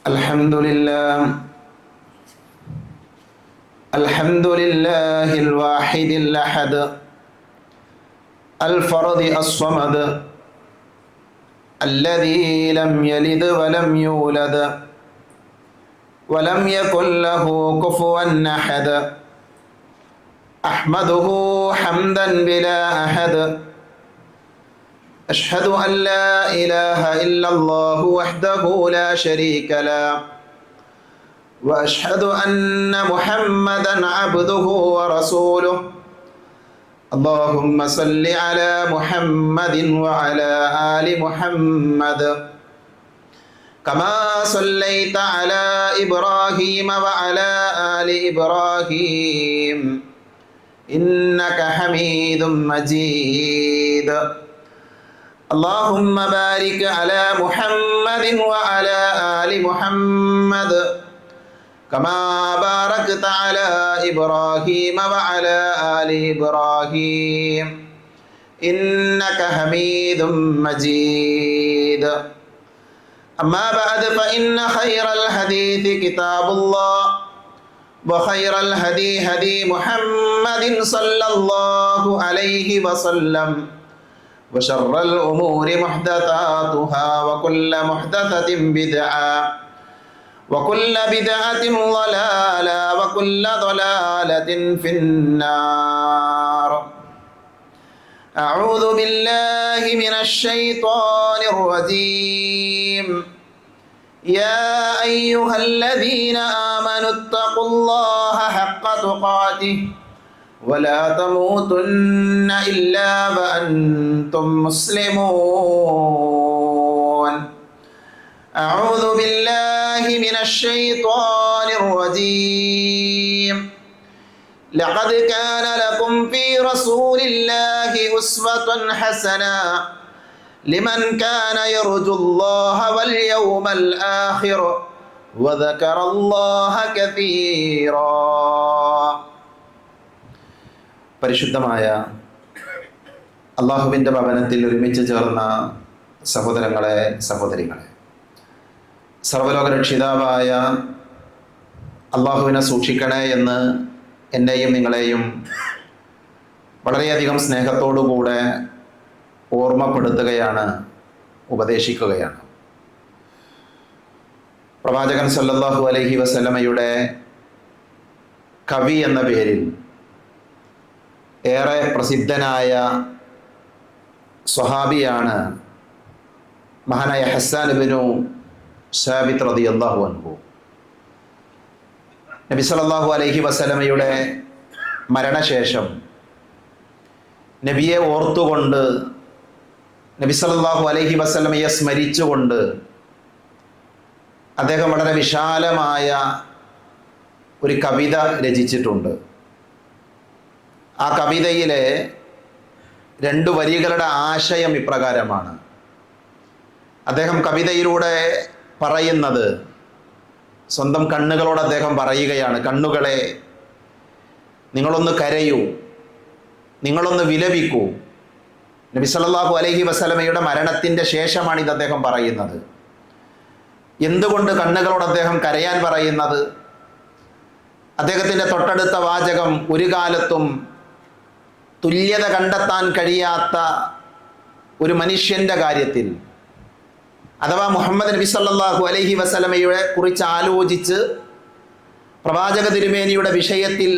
الحمد لله الحمد لله الواحد الأحد الفرد الصمد الذي لم يلد ولم يولد ولم يكن له كفوا أحد أحمده حمدا بلا أحد أشهد أن لا إله إلا الله وحده لا شريك له وأشهد أن محمدا عبده ورسوله اللهم صل على محمد وعلى آل محمد كما صليت على إبراهيم وعلى آل إبراهيم إنك حميد مجيد اللهم بارك على محمد وعلى آل محمد كما باركت على إبراهيم وعلى آل إبراهيم إنك حميد مجيد أما بعد فإن خير الحديث كتاب الله وخير الهدي هدي محمد صلى الله عليه وسلم وشر الأمور محدثاتها وكل محدثة بدعة وكل بدعة ضلالة وكل ضلالة في النار أعوذ بالله من الشيطان الرجيم يا أيها الذين آمنوا اتقوا الله حق تقاته ولا تموتن إلا وأنتم مسلمون أعوذ بالله من الشيطان الرجيم لقد كان لكم في رسول الله أسوة حسنة لمن كان يرجو الله واليوم الآخر وذكر الله كثيرا പരിശുദ്ധമായ അള്ളാഹുവിൻ്റെ ഭവനത്തിൽ ഒരുമിച്ച് ചേർന്ന സഹോദരങ്ങളെ സഹോദരികളെ, സർവ്വലോക രക്ഷിതാവായ അള്ളാഹുവിനെ സൂക്ഷിക്കണേ എന്ന് എന്നെയും നിങ്ങളെയും വളരെയധികം സ്നേഹത്തോടുകൂടെ ഓർമ്മപ്പെടുത്തുകയാണ്, ഉപദേശിക്കുകയാണ്. പ്രവാചകൻ സല്ലല്ലാഹു അലൈഹി വസല്ലമയുടെ കവി എന്ന പേരിൽ ഏറെ പ്രസിദ്ധനായ സ്വഹാബിയാണ് മഹാനായ ഹസ്സാൻ ഇബ്നു സാബിത്ത് റളിയല്ലാഹു അൻഹു. നബി സല്ലല്ലാഹു അലൈഹി വസല്ലമയുടെ മരണശേഷം നബിയെ ഓർത്തുകൊണ്ട്, നബി സല്ലല്ലാഹു അലൈഹി വസല്ലമയെ സ്മരിച്ചുകൊണ്ട് അദ്ദേഹം വളരെ വിശാലമായ ഒരു കവിത രചിച്ചിട്ടുണ്ട്. ആ കവിതയിലെ 2 വരികളുടെ ആശയം ഇപ്രകാരമാണ്. അദ്ദേഹം കവിതയിലൂടെ പറയുന്നത്, സ്വന്തം കണ്ണുകളോട് അദ്ദേഹം പറയുകയാണ്, കണ്ണുകളെ നിങ്ങളൊന്ന് കരയൂ, നിങ്ങളൊന്ന് വിലപിക്കൂ. നബി സല്ലല്ലാഹു അലൈഹി വസല്ലമയുടെ മരണത്തിൻ്റെ ശേഷമാണ് ഇത് അദ്ദേഹം പറയുന്നത്. എന്തുകൊണ്ട് കണ്ണുകളോട് അദ്ദേഹം കരയാൻ പറയുന്നത്? അദ്ദേഹത്തിൻ്റെ തൊട്ടടുത്ത വാചകം, ഒരു കാലത്തും തുല്യത കണ്ടെത്താൻ കഴിയാത്ത ഒരു മനുഷ്യൻ്റെ കാര്യത്തിൽ, അഥവാ മുഹമ്മദ് നബി സല്ലല്ലാഹു അലൈഹി വസല്ലമയെ കുറിച്ച് ആലോചിച്ച് പ്രവാചക തിരുമേനിയുടെ വിഷയത്തിൽ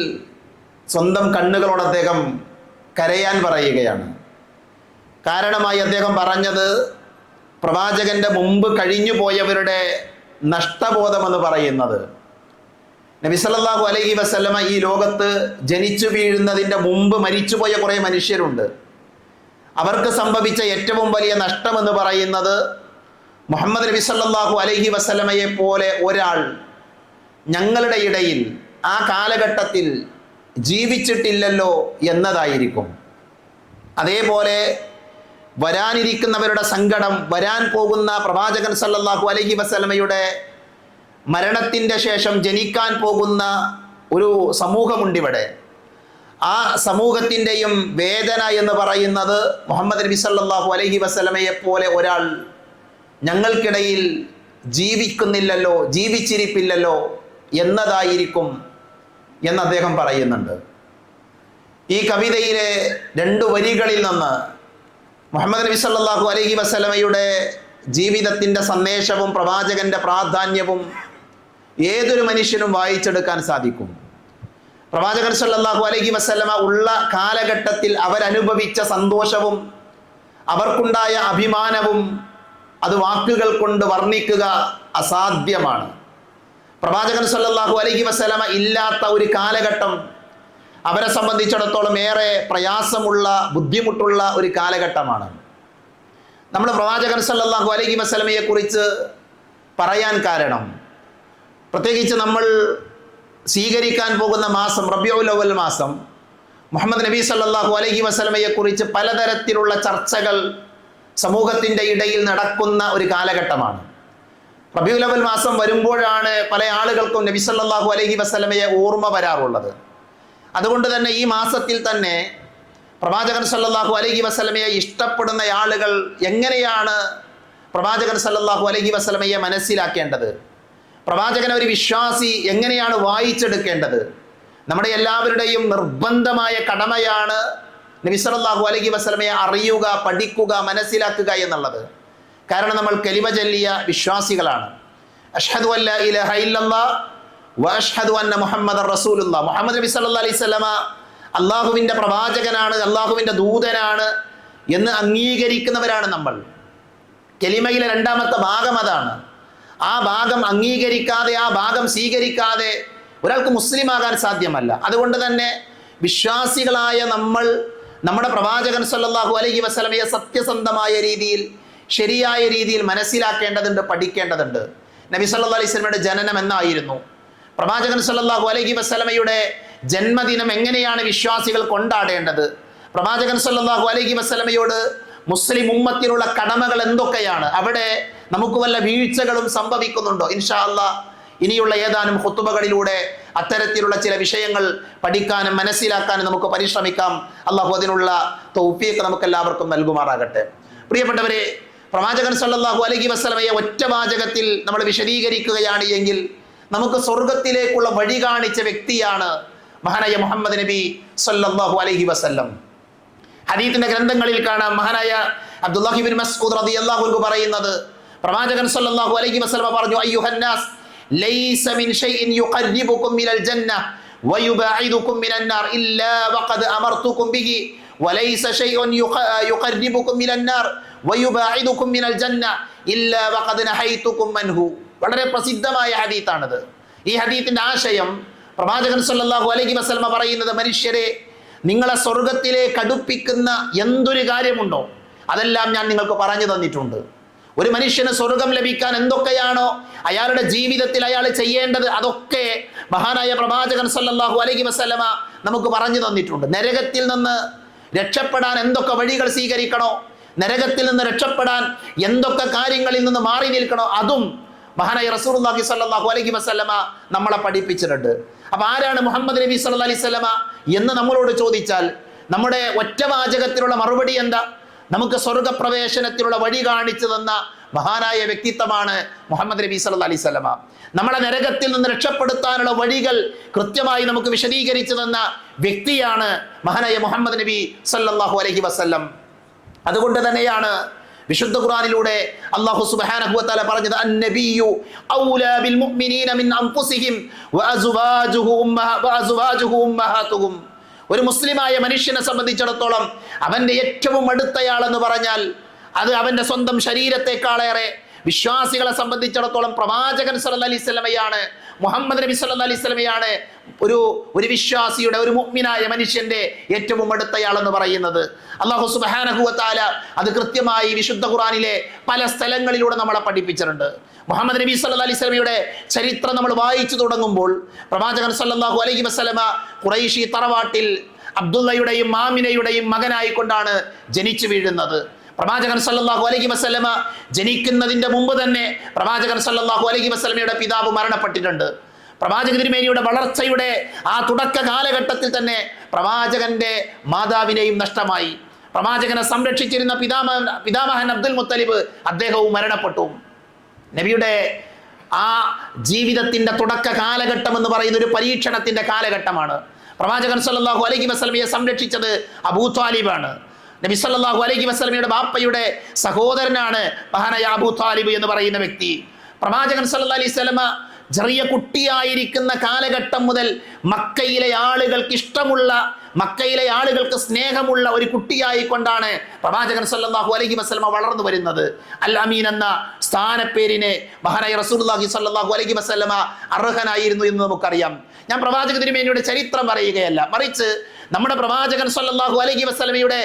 സ്വന്തം കണ്ണുകളോട് അദ്ദേഹം കരയാൻ പറയുകയാണ്. കാരണമായി അദ്ദേഹം പറഞ്ഞത്, പ്രവാചകൻ്റെ മുമ്പ് കഴിഞ്ഞു പോയവരുടെ നഷ്ടബോധമെന്ന് പറയുന്നത്, നബി സല്ലല്ലാഹു അലൈഹി വസല്ലമ ഈ ലോകത്ത് ജനിച്ചു വീഴുന്നതിൻ്റെ മുമ്പ് മരിച്ചുപോയ കുറേ മനുഷ്യരുണ്ട്. അവർക്ക് സംഭവിച്ച ഏറ്റവും വലിയ നഷ്ടമെന്ന് പറയുന്നത്, മുഹമ്മദ് നബി സല്ലല്ലാഹു അലൈഹി വസല്ലമയെ പോലെ ഒരാൾ ഞങ്ങളുടെ ഇടയിൽ ആ കാലഘട്ടത്തിൽ ജീവിച്ചിട്ടില്ലല്ലോ എന്നതായിരിക്കും. അതേപോലെ വരാനിരിക്കുന്നവരുടെ സങ്കടം, വരാൻ പോകുന്ന പ്രവാചകൻ സല്ലല്ലാഹു അലൈഹി വസല്ലമയുടെ മരണത്തിൻ്റെ ശേഷം ജനിക്കാൻ പോകുന്ന ഒരു സമൂഹമുണ്ടിവിടെ. ആ സമൂഹത്തിൻ്റെയും വേദന എന്ന് പറയുന്നത്, മുഹമ്മദ് നബി സല്ലല്ലാഹു അലൈഹി വസല്ലമയെ പോലെ ഒരാൾ ഞങ്ങൾക്കിടയിൽ ജീവിക്കുന്നില്ലല്ലോ, ജീവിച്ചിരിപ്പില്ലല്ലോ എന്നതായിരിക്കും എന്ന് അദ്ദേഹം പറയുന്നുണ്ട്. ഈ കവിതയിലെ 2 വരികളിൽ നിന്ന് മുഹമ്മദ് നബി സല്ലല്ലാഹു അലൈഹി വസല്ലമയുടെ ജീവിതത്തിൻ്റെ സന്ദേശവും പ്രവാചകന്റെ പ്രാധാന്യവും ഏതൊരു മനുഷ്യനും വായിച്ചെടുക്കാൻ സാധിക്കും. പ്രവാചകൻ സല്ലല്ലാഹു അലൈഹി വസല്ലമ ഉള്ള കാലഘട്ടത്തിൽ അവരനുഭവിച്ച സന്തോഷവും അവർക്കുണ്ടായ അഭിമാനവും അത് വാക്കുകൾ കൊണ്ട് വർണ്ണിക്കുക അസാധ്യമാണ്. പ്രവാചകൻ സല്ലല്ലാഹു അലൈഹി വസല്ലമ ഇല്ലാത്ത ഒരു കാലഘട്ടം അവരെ സംബന്ധിച്ചിടത്തോളം ഏറെ പ്രയാസമുള്ള, ബുദ്ധിമുട്ടുള്ള ഒരു കാലഘട്ടമാണ്. നമ്മൾ പ്രവാചകൻ സല്ലല്ലാഹു അലൈഹി വസല്ലമയെ കുറിച്ച് പറയാൻ കാരണം, പ്രത്യേകിച്ച് നമ്മൾ സ്വീകരിക്കാൻ പോകുന്ന മാസം റബീഉൽ അവ്വൽ മാസം, മുഹമ്മദ് നബി സല്ലല്ലാഹു അലൈഹി വസല്ലമയെ കുറിച്ച് പലതരത്തിലുള്ള ചർച്ചകൾ സമൂഹത്തിൻ്റെ ഇടയിൽ നടക്കുന്ന ഒരു കാലഘട്ടമാണ്. റബീഉൽ അവ്വൽ മാസം വരുമ്പോഴാണ് പല ആളുകൾക്കും നബി സല്ലല്ലാഹു അലൈഹി വസല്ലമയെ ഓർമ്മ വരാറുള്ളത്. അതുകൊണ്ട് തന്നെ ഈ മാസത്തിൽ തന്നെ പ്രവാചകൻ സല്ലല്ലാഹു അലൈഹി വസല്ലമയെ ഇഷ്ടപ്പെടുന്ന ആളുകൾ എങ്ങനെയാണ് പ്രവാചകൻ സല്ലല്ലാഹു അലൈഹി വസല്ലമയെ മനസ്സിലാക്കേണ്ടത്, പ്രവാചകൻ ഒരു വിശ്വാസി എങ്ങനെയാണ് വായിച്ചെടുക്കേണ്ടത്, നമ്മുടെ എല്ലാവരുടെയും നിർബന്ധമായ കടമയാണ് നബി സല്ലല്ലാഹു അലൈഹി വസല്ലമയെ അറിയുക, പഠിക്കുക, മനസ്സിലാക്കുക എന്നുള്ളത്. കാരണം നമ്മൾ കലിമ ചൊല്ലിയ വിശ്വാസികളാണ്. അഷ്ഹദു അല്ലാ ഇലാഹ ഇല്ലല്ലാഹ് വ അഷ്ഹദു അന്ന മുഹമ്മദർ റസൂലുള്ളാഹ്. മുഹമ്മദ് നബി സല്ലല്ലാഹു അലൈഹി വസല്ലമ അള്ളാഹുവിൻ്റെ പ്രവാചകനാണ്, അള്ളാഹുവിൻ്റെ ദൂതനാണ് എന്ന് അംഗീകരിക്കുന്നവരാണ് നമ്മൾ. കലിമയിലെ 2ാമത്തെ ഭാഗം അതാണ്. ആ ഭാഗം അംഗീകരിക്കാതെ, ആ ഭാഗം സ്വീകരിക്കാതെ ഒരാൾക്ക് മുസ്ലിം ആകാൻ സാധ്യമല്ല. അതുകൊണ്ട് തന്നെ വിശ്വാസികളായ നമ്മൾ നമ്മുടെ പ്രവാചകൻ സല്ലല്ലാഹു അലൈഹി വസല്ലമയെ സത്യസന്ധമായ രീതിയിൽ, ശരിയായ രീതിയിൽ മനസ്സിലാക്കേണ്ടതുണ്ട്, പഠിക്കേണ്ടതുണ്ട്. നബി സല്ലല്ലാഹു അലൈഹി വസല്ലമയുടെ ജനനം എന്നായിരുന്നു, പ്രവാചകൻ സല്ലല്ലാഹു അലൈഹി വസല്ലമയുടെ ജന്മദിനം എങ്ങനെയാണ് വിശ്വാസികൾ കൊണ്ടാടേണ്ടത്, പ്രവാചകൻ സല്ലല്ലാഹു അലൈഹി വസല്ലമയോട് മുസ്ലിം ഉമ്മത്തിനുള്ള കടമകൾ എന്തൊക്കെയാണ്, അവിടെ നമുക്ക് വല്ല വീഴ്ചകളും സംഭവിക്കുന്നുണ്ടോ? ഇൻഷാ അല്ലാഹ് ഇനിയുള്ള ഏതാനും ഖുതുബകളിലൂടെ അത്തരത്തിലുള്ള ചില വിഷയങ്ങൾ പഠിക്കാനും മനസ്സിലാക്കാനും നമുക്ക് പരിശ്രമിക്കാം. അള്ളാഹു അതിനുള്ള തൗഫീഖ് നമുക്കെല്ലാവർക്കും നൽകുമാറാകട്ടെ. പ്രിയപ്പെട്ടവരെ, പ്രവാചകൻ സല്ലല്ലാഹു അലൈഹി വസല്ലമയെ ഒറ്റ വാചകത്തിൽ നമ്മൾ വിശദീകരിക്കുകയാണ് എങ്കിൽ നമുക്ക് സ്വർഗത്തിലേക്കുള്ള വഴി കാണിച്ച വ്യക്തിയാണ് മഹാനായ മുഹമ്മദ് നബി സല്ലല്ലാഹു അലൈഹി വസല്ലം. ഹദീസിന്റെ ഗ്രന്ഥങ്ങളിൽ കാണാം, മഹാനായ അബ്ദുല്ലാഹി ഇബ്നു മസ്ഊദ് റളിയല്ലാഹു അൻഹു പറയുന്നത്, പ്രവാചകൻ സല്ലല്ലാഹു അലൈഹി വസല്ലം പറഞ്ഞു, അയ്യുഹന്നാസ് ലൈസ മിൻ ഷൈഇൻ യുഖർരിബുകും മിനൽ ജന്ന വയുബഈദുകും മിനൻ നാർ ഇല്ലാ വഖദ് അമർതുകും ബിഹി വലൈസ ഷൈഉൻ യുഖർരിബുകും മിനൻ നാർ വയുബഈദുകും മിനൽ ജന്ന ഇല്ലാ വഖദ് നഹൈതുകും അൻഹു. വളരെ പ്രസിദ്ധമായ ഹദീത്താണിത്. ഈ ഹദീത്തിന്റെ ആശയം, പ്രവാചകൻ സല്ലല്ലാഹു അലൈഹി വസല്ലം പറയുന്നത്, മനുഷ്യരെ നിങ്ങളെ സ്വർഗത്തിലേക്ക് അടുപ്പിക്കുന്ന എന്തൊരു കാര്യമുണ്ടോ അതെല്ലാം ഞാൻ നിങ്ങൾക്ക് പറഞ്ഞു തന്നിട്ടുണ്ട്. ഒരു മനുഷ്യന് സ്വർഗം ലഭിക്കാൻ എന്തൊക്കെയാണോ അയാളുടെ ജീവിതത്തിൽ അയാൾ ചെയ്യേണ്ടത് അതൊക്കെ മഹാനായ പ്രവാചകൻ സല്ലല്ലാഹു അലൈഹി വസല്ലമ നമുക്ക് പറഞ്ഞു തന്നിട്ടുണ്ട്. നരകത്തിൽ നിന്ന് രക്ഷപ്പെടാൻ എന്തൊക്കെ വഴികൾ സ്വീകരിക്കണോ, നരകത്തിൽ നിന്ന് രക്ഷപ്പെടാൻ എന്തൊക്കെ കാര്യങ്ങളിൽ നിന്ന് മാറി നിൽക്കണോ, അതും മഹാനായ റസൂലുള്ളാഹി സ്വല്ലല്ലാഹു അലൈഹി വസല്ലമ നമ്മളെ പഠിപ്പിച്ചിട്ടുണ്ട്. അപ്പൊ ആരാണ് മുഹമ്മദ് നബി സല്ലല്ലാഹു അലൈഹി വസല്ലമ എന്ന് നമ്മളോട് ചോദിച്ചാൽ നമ്മുടെ ഒറ്റ വാചകത്തിലുള്ള മറുപടി എന്താ? നമുക്ക് സ്വർഗപ്രവേശനത്തിനുള്ള വഴി കാണിച്ചു തന്ന മഹാനായ വ്യക്തിത്വമാണ് മുഹമ്മദ് നബി സല്ലല്ലാഹു അലൈഹി വസല്ലമ. നമ്മളെ നരകത്തിൽ നിന്ന് രക്ഷപ്പെടുത്താനുള്ള വഴികൾ കൃത്യമായി നമുക്ക് വിശദീകരിച്ചു തന്ന വ്യക്തിയാണ് മഹാനായ മുഹമ്മദ് നബി സല്ലല്ലാഹു അലൈഹി വസല്ലം. അതുകൊണ്ട് തന്നെയാണ് വിശുദ്ധ ഖുർആനിലൂടെ അല്ലാഹു സുബ്ഹാനഹു വ തആല പറഞ്ഞത്, അന്നബിയ്യു ഔലാ ബിൽ മുഅ്മിനീന മിൻ അൻഫുസിഹിം വഅസ്വാജുഹു ഉമ്മഹാതുഹും. ഒരു മുസ്ലിമായ മനുഷ്യനെ സംബന്ധിച്ചിടത്തോളം അവന്റെ ഏറ്റവും അടുത്തയാളെന്ന് പറഞ്ഞാൽ അത് അവന്റെ സ്വന്തം ശരീരത്തെക്കാളേറെ വിശ്വാസികളെ സംബന്ധിച്ചിടത്തോളം പ്രവാചകൻ സല്ലല്ലാഹു അലൈഹി വസല്ലമയാണ്, മുഹമ്മദ് നബി സല്ലല്ലാഹു അലൈഹി വസല്ലമയാണ് ഒരു വിശ്വാസിയുടെ, ഒരു മുഅ്മിനായ മനുഷ്യന്റെ ഏറ്റവും അടുത്തയാളെന്ന് പറയുന്നത്. അല്ലാഹു സുബ്ഹാനഹു വ തആല അത് കൃത്യമായി വിശുദ്ധ ഖുർആനിലെ പല സ്ഥലങ്ങളിലൂടെ നമ്മളെ പഠിപ്പിച്ചിട്ടുണ്ട്. മുഹമ്മദ് നബി സല്ലല്ലാഹു അലൈഹി വസല്ലമയുടെ ചരിത്രം നമ്മൾ വായിച്ചു തുടങ്ങുമ്പോൾ പ്രവാചകൻ സല്ലല്ലാഹു അലൈഹി വസല്ലമ ഖുറൈശി തറവാട്ടിൽ അബ്ദുള്ളയുടെയും മാമിനയുടെയും മകനായിക്കൊണ്ടാണ് ജനിച്ചു വീഴുന്നത്. പ്രവാചകൻ സല്ലല്ലാഹു അലൈഹി വസല്ലമ ജനിക്കുന്നതിന്റെ മുമ്പ് തന്നെ പ്രവാചകൻ സല്ലല്ലാഹു അലൈഹി വസല്ലമയുടെ പിതാവ് മരണപ്പെട്ടിട്ടുണ്ട്. പ്രവാചക തിരുമേനിയുടെ വളർച്ചയുടെ ആ തുടക്ക കാലഘട്ടത്തിൽ തന്നെ പ്രവാചകന്റെ മാതാവിനെയും നഷ്ടമായി. പ്രവാചകനെ സംരക്ഷിച്ചിരുന്ന പിതാമഹൻ അബ്ദുൽ മുത്തലിബ് അദ്ദേഹവും മരണപ്പെട്ടു. നബിയുടെ ആ ജീവിതത്തിന്റെ തുടക്ക കാലഘട്ടം എന്ന് പറയുന്ന ഒരു പരീക്ഷണത്തിന്റെ കാലഘട്ടമാണ്. പ്രവാചകൻ സല്ലല്ലാഹു അലൈഹി വസല്ലമയെ സംരക്ഷിച്ചത് അബൂ ത്വാലിബാണ്. നബി സല്ലല്ലാഹു അലൈഹി വസല്ലമയുടെ ബാപ്പയുടെ സഹോദരനാണ് മഹാനായ അബൂ ത്വാലിബ് എന്ന് പറയുന്ന വ്യക്തി. പ്രവാചകൻ സല്ലല്ലാഹു അലൈഹി വസല്ലമ ചെറിയ കുട്ടിയായിരിക്കുന്ന കാലഘട്ടം മുതൽ മക്കയിലെ ആളുകൾക്ക് ഇഷ്ടമുള്ള, മക്കയിലെ ആളുകൾക്ക് സ്നേഹമുള്ള ഒരു കുട്ടിയായിക്കൊണ്ടാണ് പ്രവാചകൻ സല്ലല്ലാഹു അലൈഹി വസല്ലമ വളർന്നു വരുന്നത്. അൽ അമീൻ എന്ന സ്ഥാനപ്പേരിന് മഹാനായ റസൂലുള്ളാഹി സല്ലല്ലാഹു അലൈഹി വസല്ലമ അർഹനായിരുന്നു എന്ന് നമുക്കറിയാം. ഞാൻ പ്രവാചക തിരുമേനിയുടെ ചരിത്രം പറയുകയല്ല, മറിച്ച് നമ്മുടെ പ്രവാചകൻ സല്ലല്ലാഹു അലൈഹി വസല്ലമയുടെ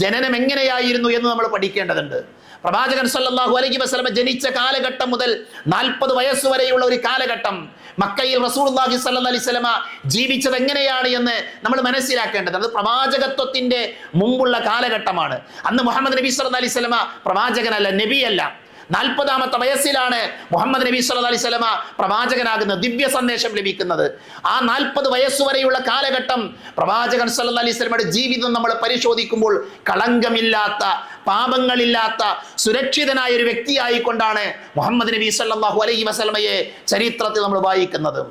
ജനനം എങ്ങനെയായിരുന്നു എന്ന് നമ്മൾ പഠിക്കേണ്ടതുണ്ട്. പ്രവാചകൻ സല്ലല്ലാഹു അലൈഹി വസല്ലമ ജനിച്ച കാലഘട്ടം മുതൽ 40 വയസ്സ് വരെയുള്ള ഒരു കാലഘട്ടം മക്കയിൽ റസൂലുള്ളാഹി സ്വല്ലല്ലാഹു അലൈഹി വസല്ലമ ജീവിച്ചത് എങ്ങനെയാണ് എന്ന് നമ്മൾ മനസ്സിലാക്കേണ്ടത്. അത് പ്രവാചകത്വത്തിന്റെ മുമ്പുള്ള കാലഘട്ടമാണ്. അന്ന് മുഹമ്മദ് നബി സ്വല്ലല്ലാഹു അലൈഹി വസല്ലമ പ്രവാചകനല്ല, നബിയല്ല. 40ാമത്തെ വയസ്സിലാണ് മുഹമ്മദ് നബി സല്ലല്ലാഹു അലൈഹി വസല്ലമ പ്രവാചകനാകുന്നത്, ദിവ്യ സന്ദേശം ലഭിക്കുന്നത്. ആ 40 വയസ്സുവരെയുള്ള കാലഘട്ടം പ്രവാചകൻ സല്ലല്ലാഹു അലൈഹി വസല്ലമയുടെ ജീവിതം നമ്മൾ പരിശോധിക്കുമ്പോൾ കളങ്കമില്ലാത്ത, പാപങ്ങളില്ലാത്ത, സുരക്ഷിതനായ ഒരു വ്യക്തിയായിക്കൊണ്ടാണ് മുഹമ്മദ് നബി സല്ലല്ലാഹു അലൈഹി വസല്ലമയെ ചരിത്രത്തിൽ നമ്മൾ വായിക്കുന്നത്.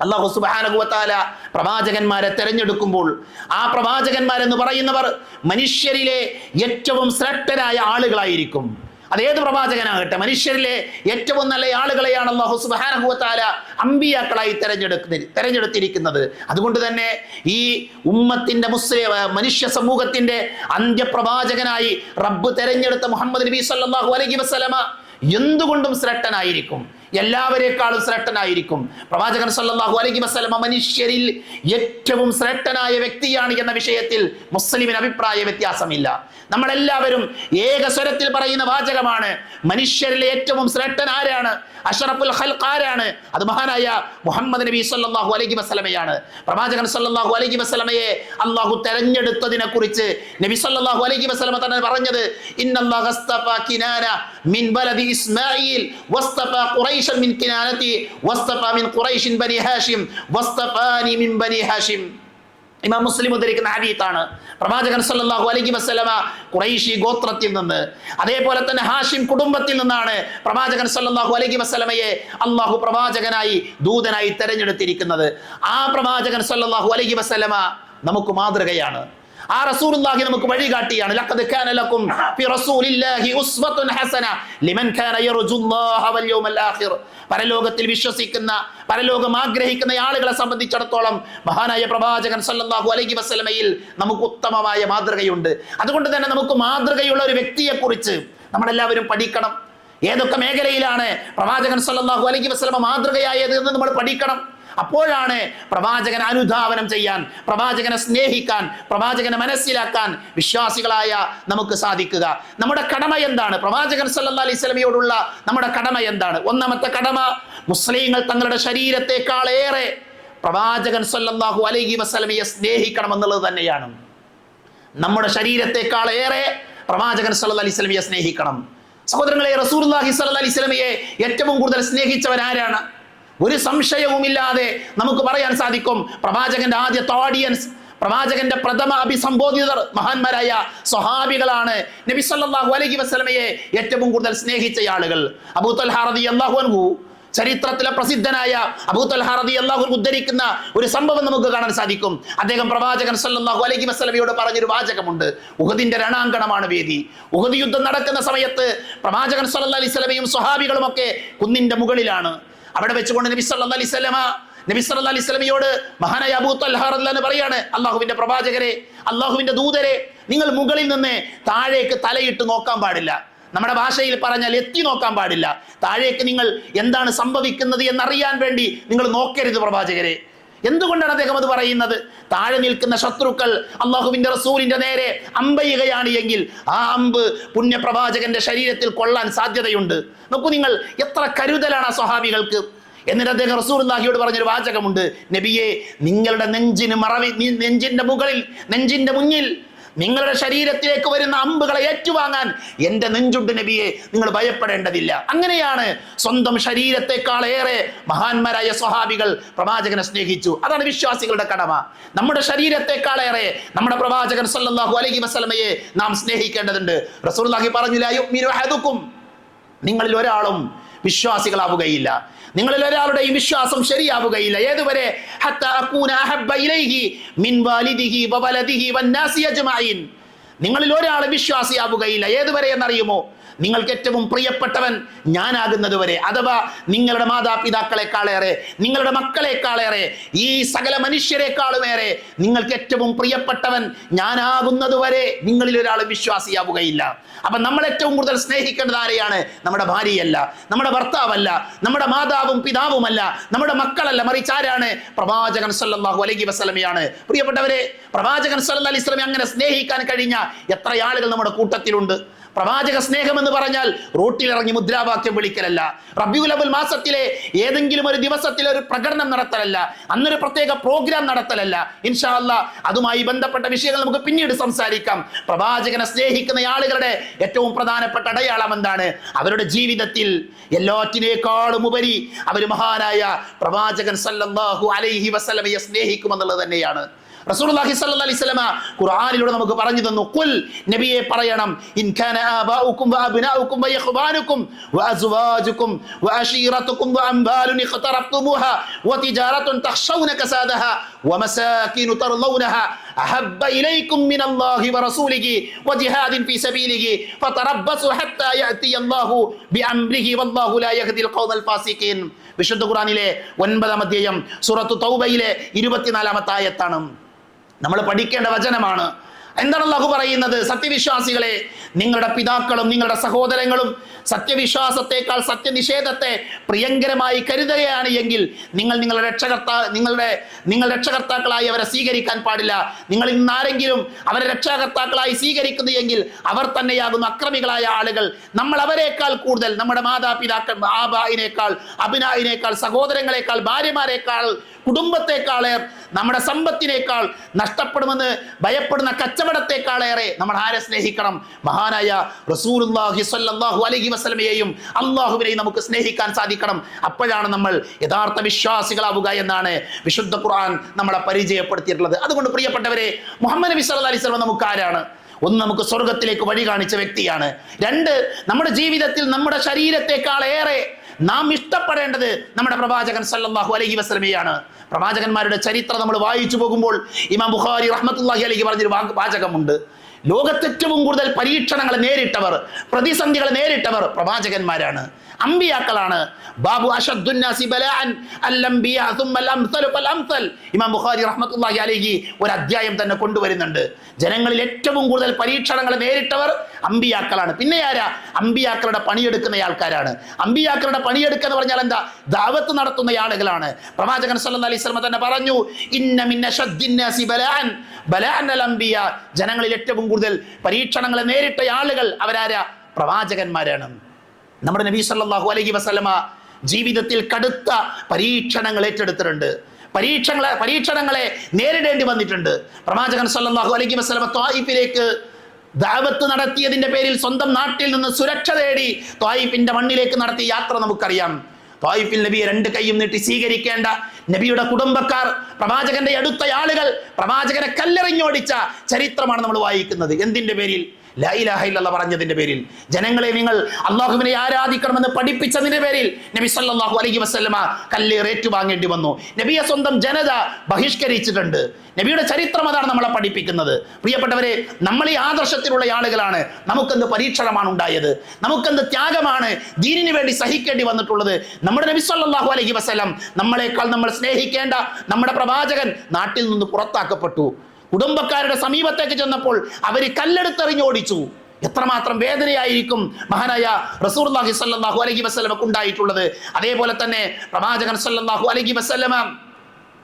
അല്ലാഹു സുബ്ഹാനഹു വ തആല പ്രവാചകന്മാരെ തെരഞ്ഞെടുക്കുമ്പോൾ ആ പ്രവാചകന്മാരെന്ന് പറയുന്നവർ മനുഷ്യരിലെ ഏറ്റവും ശ്രേഷ്ഠരായ ആളുകളായിരിക്കും. അതേത് പ്രവാചകനാകട്ടെ, മനുഷ്യരിലെ ഏറ്റവും നല്ല ആളുകളെയാണ് അല്ലാഹു സുബ്ഹാനഹു വ തആല അമ്പിയാക്കളായി തെരഞ്ഞെടുത്തിരിക്കുന്നത്. അതുകൊണ്ട് തന്നെ ഈ ഉമ്മത്തിന്റെ മനുഷ്യ സമൂഹത്തിന്റെ അന്ത്യപ്രവാചകനായി റബ്ബ് തെരഞ്ഞെടുത്ത മുഹമ്മദ് നബി സല്ലല്ലാഹു അലൈഹി വസല്ലമ എന്തുകൊണ്ടും ശ്രേഷ്ഠനായിരിക്കും, എല്ലാവരെക്കാളും ശ്രേഷ്ഠനായിരിക്കും. പ്രവാചകൻ സല്ലല്ലാഹു അലൈഹി വസല്ലമ മനുഷ്യരിൽ ഏറ്റവും ശ്രേഷ്ഠനായ വ്യക്തിയാണ് എന്ന വിഷയത്തിൽ മുസ്ലിമിന് അഭിപ്രായ വ്യത്യാസമില്ല. നമ്മളെല്ലാവരും ഏകസ്വരത്തിൽ പറയുന്ന വാചകമാണ്, മനുഷ്യരിലെ ഏറ്റവും ശ്രേഷ്ഠൻ ആരാണ്, അഷ്റഫുൽ ഖൽഖ് ആരാണ്? അത് മഹാനായ മുഹമ്മദ് നബി സല്ലല്ലാഹു അലൈഹി വസല്ലമയാണ്. പ്രവാചകൻ സല്ലല്ലാഹു അലൈഹി വസല്ലമയെ അല്ലാഹു തെരഞ്ഞെടുത്തതിനെ കുറിച്ച് നബി സല്ലല്ലാഹു അലൈഹി വസല്ലമ തന്നെ പറഞ്ഞത്, ഇന്നല്ലാഹു അസ്തഫാ കിനാന മിൻ വലദി ഇസ്മാഈൽ വസ്തഫാ ഖുറൈശൻ മിൻ കിനാനതി വസ്തഫാ മിൻ ഖുറൈശിൻ ബനി ഹാഷിം വസ്തഫാനി മിൻ ബനി ഹാഷിം. ഇമാം മുസ്ലിം ഉദ്ധരിക്കുന്ന ഹദീസാണ്. പ്രവാചകൻ സല്ലല്ലാഹു അലൈഹി വസല്ലമ ഖുറൈശി ഗോത്രത്തിൽ നിന്ന്, അതേപോലെ തന്നെ ഹാഷിം കുടുംബത്തിൽ നിന്നാണ് പ്രവാചകൻ സല്ലല്ലാഹു അലൈഹി വസല്ലമയെ അല്ലാഹു പ്രവാചകനായി, ദൂതനായി തെരഞ്ഞെടുത്തിരിക്കുന്നത്. ആ പ്രവാചകൻ സല്ലല്ലാഹു അലൈഹി വസല്ലമ നമുക്ക് മാതൃകയാണ്. ആ റസൂലുള്ളാഹി നമുക്ക് വഴികാട്ടിയാണ്. ലഖദ് കാന ലക്കും ഫി റസൂലില്ലാഹി ഉസ്വത്തുൻ ഹസന ലിമൻ കാന യർജുല്ലാഹ വൽ യൗമൽ ആഖിർ. പരലോകത്തിൽ വിശ്വസിക്കുന്ന, പരലോകം ആഗ്രഹിക്കുന്ന ആളുകളെ സംബന്ധിച്ചിടത്തോളം മഹാനായ പ്രവാചകൻ സല്ലല്ലാഹു അലൈഹി വസല്ലമയിൽ നമുക്ക് ഉത്തമമായ മാതൃകയുണ്ട്. അതുകൊണ്ട് തന്നെ നമുക്ക് മാതൃകയുള്ള ഒരു വ്യക്തിയെക്കുറിച്ച് നമ്മളെല്ലാവരും പഠിക്കണം. ഏതൊക്കെ മേഖലയിലാണ് പ്രവാചകൻ സല്ലല്ലാഹു അലൈഹി വസല്ലമ മാതൃകയായത് എന്ന് നമ്മൾ പഠിക്കണം. അപ്പോഴാണ് പ്രവാചകനെ അനുധാവനം ചെയ്യാൻ, പ്രവാചകനെ സ്നേഹിക്കാൻ, പ്രവാചകനെ മനസ്സിലാക്കാൻ വിശ്വാസികളായ നമുക്ക് സാധിക്കുക. നമ്മുടെ കടമ എന്താണ്? പ്രവാചകൻ സല്ലല്ലാഹു അലൈഹി വസല്ലമയോടുള്ള നമ്മുടെ കടമ എന്താണ്? ഒന്നാമത്തെ കടമ, മുസ്ലിങ്ങൾ തങ്ങളുടെ ശരീരത്തെക്കാളേറെ പ്രവാചകൻ സല്ലല്ലാഹു അലൈഹി വസല്ലമയെ സ്നേഹിക്കണം എന്നുള്ളത് തന്നെയാണ്. നമ്മുടെ ശരീരത്തെക്കാളേറെ പ്രവാചകൻ സല്ലല്ലാഹു അലൈഹി വസല്ലമയെ സ്നേഹിക്കണം. സഹോദരങ്ങളെ, റസൂലുള്ളാഹി സ്വല്ലല്ലാഹു അലൈഹി വസല്ലമയെ ഏറ്റവും കൂടുതൽ സ്നേഹിച്ചവരാരാണ്? ഒരു സംശയവുമില്ലാതെ നമുക്ക് പറയാൻ സാധിക്കും, പ്രവാചകന്റെ ആദ്യത്തെ ഓഡിയൻസ്, പ്രവാചകന്റെ പ്രഥമ അഭിസംബോധിതർ മഹാന്മാരായ സ്വഹാബികളാണ്. നബി സല്ലല്ലാഹു അലൈഹി വസല്ലമയെ ഏറ്റവും കൂടുതൽ സ്നേഹിച്ച ആളുകൾ. അബൂ തൽഹ റളിയല്ലാഹു അൻഹു, ചരിത്രത്തിലെ പ്രസിദ്ധനായ അബൂ തൽഹ റളിയല്ലാഹു അൻഹു ഉദ്ധരിക്കുന്ന ഒരു സംഭവം നമുക്ക് കാണാൻ സാധിക്കും. അദ്ദേഹം പ്രവാചകൻ സല്ലല്ലാഹു അലൈഹി വസല്ലമയോട് പറഞ്ഞൊരു വാചകമുണ്ട്. ഉഹദിന്റെ രണാങ്കണമാണ് വേദി. ഉഹദ് യുദ്ധം നടക്കുന്ന സമയത്ത് പ്രവാചകൻ സല്ലല്ലാഹു അലൈഹി വസല്ലമയും സ്വഹാബികളും ഒക്കെ കുന്നിന്റെ മുകളിലാണ്. അവിടെ വെച്ചുകൊണ്ട് നബി സല്ലല്ലാഹു അലൈഹി വസല്ലമയോട് മഹാനായ അബൂ തൽഹ റളിയല്ലാഹു അൻഹു പറയാണ്, അല്ലാഹുവിന്റെ പ്രവാചകരെ, അല്ലാഹുവിന്റെ ദൂതരെ, നിങ്ങൾ മുകളിൽ നിന്ന് താഴേക്ക് തലയിട്ട് നോക്കാൻ പാടില്ല. നമ്മുടെ ഭാഷയിൽ പറഞ്ഞാൽ എത്തി നോക്കാൻ പാടില്ല. താഴേക്ക് നിങ്ങൾ എന്താണ് സംഭവിക്കുന്നത് എന്നറിയാൻ വേണ്ടി നിങ്ങൾ നോക്കരുത് പ്രവാചകരെ. എന്തുകൊണ്ടാണ് അദ്ദേഹം അത് പറയുന്നത്? താഴെ നിൽക്കുന്ന ശത്രുക്കൾ അല്ലാഹുവിന്റെ റസൂലിന്റെ നേരെ അമ്പെയ്യുകയാണ് എങ്കിൽ ആ അമ്പ് പുണ്യപ്രവാചകന്റെ ശരീരത്തിൽ കൊള്ളാൻ സാധ്യതയുണ്ട്. നോക്കൂ നിങ്ങൾ, എത്ര കരുതലാണ് ആ സ്വഹാബികൾക്ക്. എന്നിട്ട് അദ്ദേഹം റസൂലുള്ളാഹിയോട് പറഞ്ഞൊരു വാചകമുണ്ട്, നബിയെ, നിങ്ങളുടെ നെഞ്ചിന്റെ മുകളിൽ, നെഞ്ചിന്റെ മുന്നിൽ നിങ്ങളുടെ ശരീരത്തിലേക്ക് വരുന്ന അമ്പുകളെ ഏറ്റുവാങ്ങാൻ എന്റെ നെഞ്ചുണ്ട് നബിയെ, നിങ്ങൾ ഭയപ്പെടേണ്ടതില്ല. അങ്ങനെയാണ് സ്വന്തം ശരീരത്തെക്കാളേറെ മഹാന്മാരായ സ്വഹാബികൾ പ്രവാചകനെ സ്നേഹിച്ചു. അതാണ് വിശ്വാസികളുടെ കടമ. നമ്മുടെ ശരീരത്തെക്കാളേറെ നമ്മുടെ പ്രവാചകൻ സല്ലല്ലാഹു അലൈഹി വസല്ലമയെ നാം സ്നേഹിക്കേണ്ടതുണ്ട്. റസൂലുള്ളാഹി പറഞ്ഞു, ലാ യുഅ്മിനു അഹദുക്കും, നിങ്ങളിൽ ഒരാളും വിശ്വാസികളാവുകയില്ല. നിങ്ങളിൽ ഒരാളുടെയും വിശ്വാസം ശരിയാവുകയില്ല. ഏതുവരെ? ഹത്താ അകൂന അഹബ്ബ ഇലൈഹി മിൻ വാലിദിഹി വവലദിഹി വന്നാസി അജ്മഈൻ. നിങ്ങളിൽ ഒരാൾ വിശ്വാസിയാവുകയില്ല. ഏതുവരെ എന്നറിയുമോ? നിങ്ങൾക്ക് ഏറ്റവും പ്രിയപ്പെട്ടവൻ ഞാനാകുന്നത് വരെ. അഥവാ നിങ്ങളുടെ മാതാപിതാക്കളെക്കാളേറെ, നിങ്ങളുടെ മക്കളെക്കാളേറെ, ഈ സകല മനുഷ്യരെക്കാളുമേറെ നിങ്ങൾക്ക് ഏറ്റവും പ്രിയപ്പെട്ടവൻ ഞാനാകുന്നത് വരെ നിങ്ങളിൽ ഒരാൾ വിശ്വാസിയാവുകയില്ല. അപ്പൊ നമ്മൾ ഏറ്റവും കൂടുതൽ സ്നേഹിക്കേണ്ടത് ആരെയാണ്? നമ്മുടെ ഭാര്യയല്ല, നമ്മുടെ ഭർത്താവല്ല, നമ്മുടെ മാതാവും പിതാവുമല്ല, നമ്മുടെ മക്കളല്ല, മറിച്ച് ആരാണ്? പ്രവാചകൻ സല്ലല്ലാഹു അലൈഹി വസല്ലമയാണ്. പ്രിയപ്പെട്ടവരെ, പ്രവാചകൻ സല്ലല്ലാഹു അലൈഹി വസല്ലമയെ അങ്ങനെ സ്നേഹിക്കാൻ കഴിഞ്ഞ എത്ര ആളുകൾ നമ്മുടെ കൂട്ടത്തിലുണ്ട്? പ്രവാചക സ്നേഹം എന്ന് പറഞ്ഞാൽ റോട്ടിലിറങ്ങി മുദ്രാവാക്യം വിളിക്കലല്ല, റബീഉൽ അവ്വൽ മാസത്തിലെ ഏതെങ്കിലും ഒരു ദിവസത്തിലെ ഒരു പ്രകടനം നടത്തലല്ല, അന്നൊരു പ്രത്യേക പ്രോഗ്രാം നടത്തലല്ല. ഇൻഷാ അല്ലാഹ് അതുമായി ബന്ധപ്പെട്ട വിഷയങ്ങൾ നമുക്ക് പിന്നീട് സംസാരിക്കാം. പ്രവാചകനെ സ്നേഹിക്കുന്ന ആളുകളുടെ ഏറ്റവും പ്രധാനപ്പെട്ട അടയാളം എന്താണ്? അവരുടെ ജീവിതത്തിൽ എല്ലാറ്റിനേക്കാളും ഉപരി അവർ മഹാനായ പ്രവാചകൻ സല്ലല്ലാഹു അലൈഹി വസല്ലമയെ സ്നേഹിക്കുമെന്നുള്ളത് തന്നെയാണ്. റസൂലുള്ളാഹി സ്വല്ലല്ലാഹി അലൈഹി വസല്ലമ ഖുർആനിലൂടെ നമുക്ക് പറഞ്ഞു തന്നു, ഖുൽ, നബിയെ പറയണം, ഇൻ കാന ആബാഉകും വഅബ്നാഉകും വഇഖ്വാനുകും വഅസ്വാജുകും വഅശീറതുകും വഅംബാലുൻ ഇഖ്തറഫ്തുമുഹാ വതിജാറത്തുൻ തഖ്ശൗന കസാദഹാ വമസാകിനു തർളൗനഹാ അഹബ്ബ ഇലൈക്കും മിനല്ലാഹി വറസൂലിഹി വജിഹാദിൻ ഫീ സബീലിഹി ഫതറബ്ബസു ഹത്താ യഅതിയല്ലാഹു ബിഅംരിഹി വല്ലാഹു ലാ യഹ്ദിൽ ഖൗമൽ ഫാസിഖീൻ. വിശുദ്ധ ഖുർആനിലെ 9-ാം അധ്യായം സൂറത്തു തൗബയിലെ 24-ാമത്തെ ആയത്താണ് നമ്മൾ പഠിക്കേണ്ട വചനമാണ്. എന്താണ് അല്ലാഹു പറയുന്നത്? സത്യവിശ്വാസികളെ, നിങ്ങളുടെ പിതാക്കളും നിങ്ങളുടെ സഹോദരങ്ങളും സത്യവിശ്വാസത്തെക്കാൾ സത്യനിഷേധത്തെ പ്രിയങ്കരമായി കരുതുകയാണ് എങ്കിൽ നിങ്ങൾ നിങ്ങളുടെ രക്ഷകർത്താക്കളായി അവരെ സ്വീകരിക്കാൻ പാടില്ല. നിങ്ങളിൽ നിന്ന് ആരെങ്കിലും അവരെ രക്ഷകർത്താക്കളായി സ്വീകരിക്കുന്നു എങ്കിൽ അവർ തന്നെയാകുന്നു അക്രമികളായ ആളുകൾ. നമ്മൾ അവരെക്കാൾ കൂടുതൽ നമ്മുടെ മാതാപിതാക്കൾ, ആബായിനേക്കാൾ, അബ്നായിനേക്കാൾ, സഹോദരങ്ങളെക്കാൾ, ഭാര്യമാരെക്കാൾ, കുടുംബത്തെക്കാളേ, നമ്മുടെ സമ്പത്തിനേക്കാൾ, നഷ്ടപ്പെടുമെന്ന് ഭയപ്പെടുന്ന കച്ചവടത്തെക്കാളേറെ നമ്മൾ ആരെ സ്നേഹിക്കണം? മഹാനായ റസൂലുള്ളാഹി സ്വല്ലല്ലാഹു അലൈഹി വസല്ലമയെയും അല്ലാഹുവിനെയും നമുക്ക് സ്നേഹിക്കാൻ സാധിക്കണം. അപ്പോഴാണ് നമ്മൾ യഥാർത്ഥ വിശ്വാസികളാവുക എന്നാണ് വിശുദ്ധ ഖുർആൻ നമ്മളെ പരിചയപ്പെടുത്തിയിട്ടുള്ളത്. അതുകൊണ്ട് പ്രിയപ്പെട്ടവരെ, മുഹമ്മദ് നബി സല്ലല്ലാഹു അലൈഹി വസല്ലം നമുക്ക് ആരാണ്? ഒന്ന്, നമുക്ക് സ്വർഗത്തിലേക്ക് വഴി കാണിച്ച വ്യക്തിയാണ്. രണ്ട്, നമ്മുടെ ജീവിതത്തിൽ നമ്മുടെ ശരീരത്തെക്കാളേറെ നാം ഇഷ്ടപ്പെടേണ്ടത് നമ്മുടെ പ്രവാചകൻ സല്ലല്ലാഹു അലൈഹി വസല്ലമയാണ്. പ്രവാചകന്മാരുടെ ചരിത്രം നമ്മൾ വായിച്ചു പോകുമ്പോൾ ഇമാം ബുഖാരി റഹ്മത്തുള്ളാഹി അലൈഹി പറഞ്ഞൊരു വാചകമുണ്ട്. ലോകത്തേറ്റവും കൂടുതൽ പരീക്ഷണങ്ങൾ നേരിട്ടവർ, പ്രതിസന്ധികൾ നേരിട്ടവർ പ്രവാചകന്മാരാണ്, അമ്പിയാക്കളാണ്. ബാബു അശദ്ദുന്നാസി ബലാഅൻ അൽ-അംബിയാ സുമ്മൽ അംസലു ഫൽ അംസൽ. ഇമാം ബുഖാരി റഹ്മത്തുള്ളാഹി അലൈഹി ഒരു അധ്യായം തന്നെ കൊണ്ടുവരുന്നുണ്ട്. ജനങ്ങളിൽ ഏറ്റവും കൂടുതൽ പരീക്ഷണങ്ങൾ നേരിട്ടവർ അമ്പിയാക്കളാണ്. പിന്നെ ആരാ? അമ്പിയാക്കളുടെ പണിയെടുക്കുന്ന ആൾക്കാരാണ്. അമ്പിയാക്കളുടെ പണിയെടുക്കുക എന്ന് പറഞ്ഞാൽ എന്താ? ദഅവത്ത് നടത്തുന്ന ആളുകളാണ്. പ്രവാചകൻ സല്ലല്ലാഹു അലൈഹി വസല്ലം തന്നെ പറഞ്ഞു, ഇന്ന മിൻ അശദ്ദിന്നാസി ബലാഅൻ ബലാഅൻ അൽ-അംബിയാ. ജനങ്ങളിൽ ഏറ്റവും കൂടുതൽ പരീക്ഷണങ്ങൾ നേരിട്ട ആളുകൾ അവരാരാ? പ്രവാചകന്മാരാണ്. നമ്മുടെ നബി സല്ലല്ലാഹു അലൈഹി വസല്ലമ ജീവിതത്തിൽ കടുത്ത പരീക്ഷണങ്ങൾ ഏറ്റെടുത്തിട്ടുണ്ട്. പരീക്ഷണങ്ങളെ നേരിടേണ്ടി വന്നിട്ടുണ്ട്. പ്രവാചകൻ സല്ലല്ലാഹു അലൈഹി വസല്ലമ ത്വായിഫിലേക്ക് ദഅവത്ത് നടത്തിയതിന്റെ പേരിൽ സ്വന്തം നാട്ടിൽ നിന്ന് സുരക്ഷ തേടി ത്വായിഫിന്റെ മണ്ണിലേക്ക് നടത്തിയ യാത്ര നമുക്കറിയാം. ത്വായിഫിൽ നബിയെ രണ്ട് കൈയും നീട്ടി സ്വീകരിക്കേണ്ട നബിയുടെ കുടുംബക്കാർ, പ്രവാചകന്റെ അടുത്ത ആളുകൾ പ്രവാചകനെ കല്ലെറിഞ്ഞോടിച്ച ചരിത്രമാണ് നമ്മൾ വായിക്കുന്നത്. എന്തിന്റെ പേരിൽ? ലാ ഇലാഹ ഇല്ലല്ലാഹ് പറഞ്ഞതിന്റെ പേരിൽ. ജനങ്ങളെ നിങ്ങൾ അള്ളാഹുവിനെ ആരാധിക്കണമെന്ന് പഠിപ്പിച്ചതിന്റെ പേരിൽ നബി സല്ലല്ലാഹു അലൈഹി വസല്ലമ കല്ലേറേറ്റു വാങ്ങേണ്ടി വന്നു. നബിയെ സ്വന്തം ജനത ബഹിഷ്കരിച്ചിട്ടുണ്ട്. നബിയുടെ ചരിത്രം അതാണ് നമ്മളെ പഠിപ്പിക്കുന്നത്. പ്രിയപ്പെട്ടവരെ, നമ്മൾ ഈ ആദർശത്തിലുള്ള ആളുകളാണ്. നമുക്കെന്ത് പരീക്ഷണമാണ് ഉണ്ടായത്? നമുക്കെന്ത് ത്യാഗമാണ് ദീനിന് വേണ്ടി സഹിക്കേണ്ടി വന്നിട്ടുള്ളത്? നമ്മുടെ നബി സല്ലല്ലാഹു അലൈഹി വസല്ലം, നമ്മളെക്കാൾ നമ്മൾ സ്നേഹിക്കേണ്ട നമ്മുടെ പ്രവാചകൻ നാട്ടിൽ നിന്ന് പുറത്താക്കപ്പെട്ടു. കുടുംബക്കാരുടെ സമീപത്തേക്ക് ചെന്നപ്പോൾ അവർ കല്ലെടുത്തെറിഞ്ഞോടിച്ചു. എത്രമാത്രം വേദനയായിരിക്കും മഹാനായ റസൂലുള്ളാഹി സ്വല്ലല്ലാഹു അലൈഹി വസല്ലമക്ക് ഉണ്ടായിട്ടുള്ളത്. അതേപോലെ തന്നെ പ്രവാചകൻ സല്ലല്ലാഹു അലൈഹി വസല്ലമ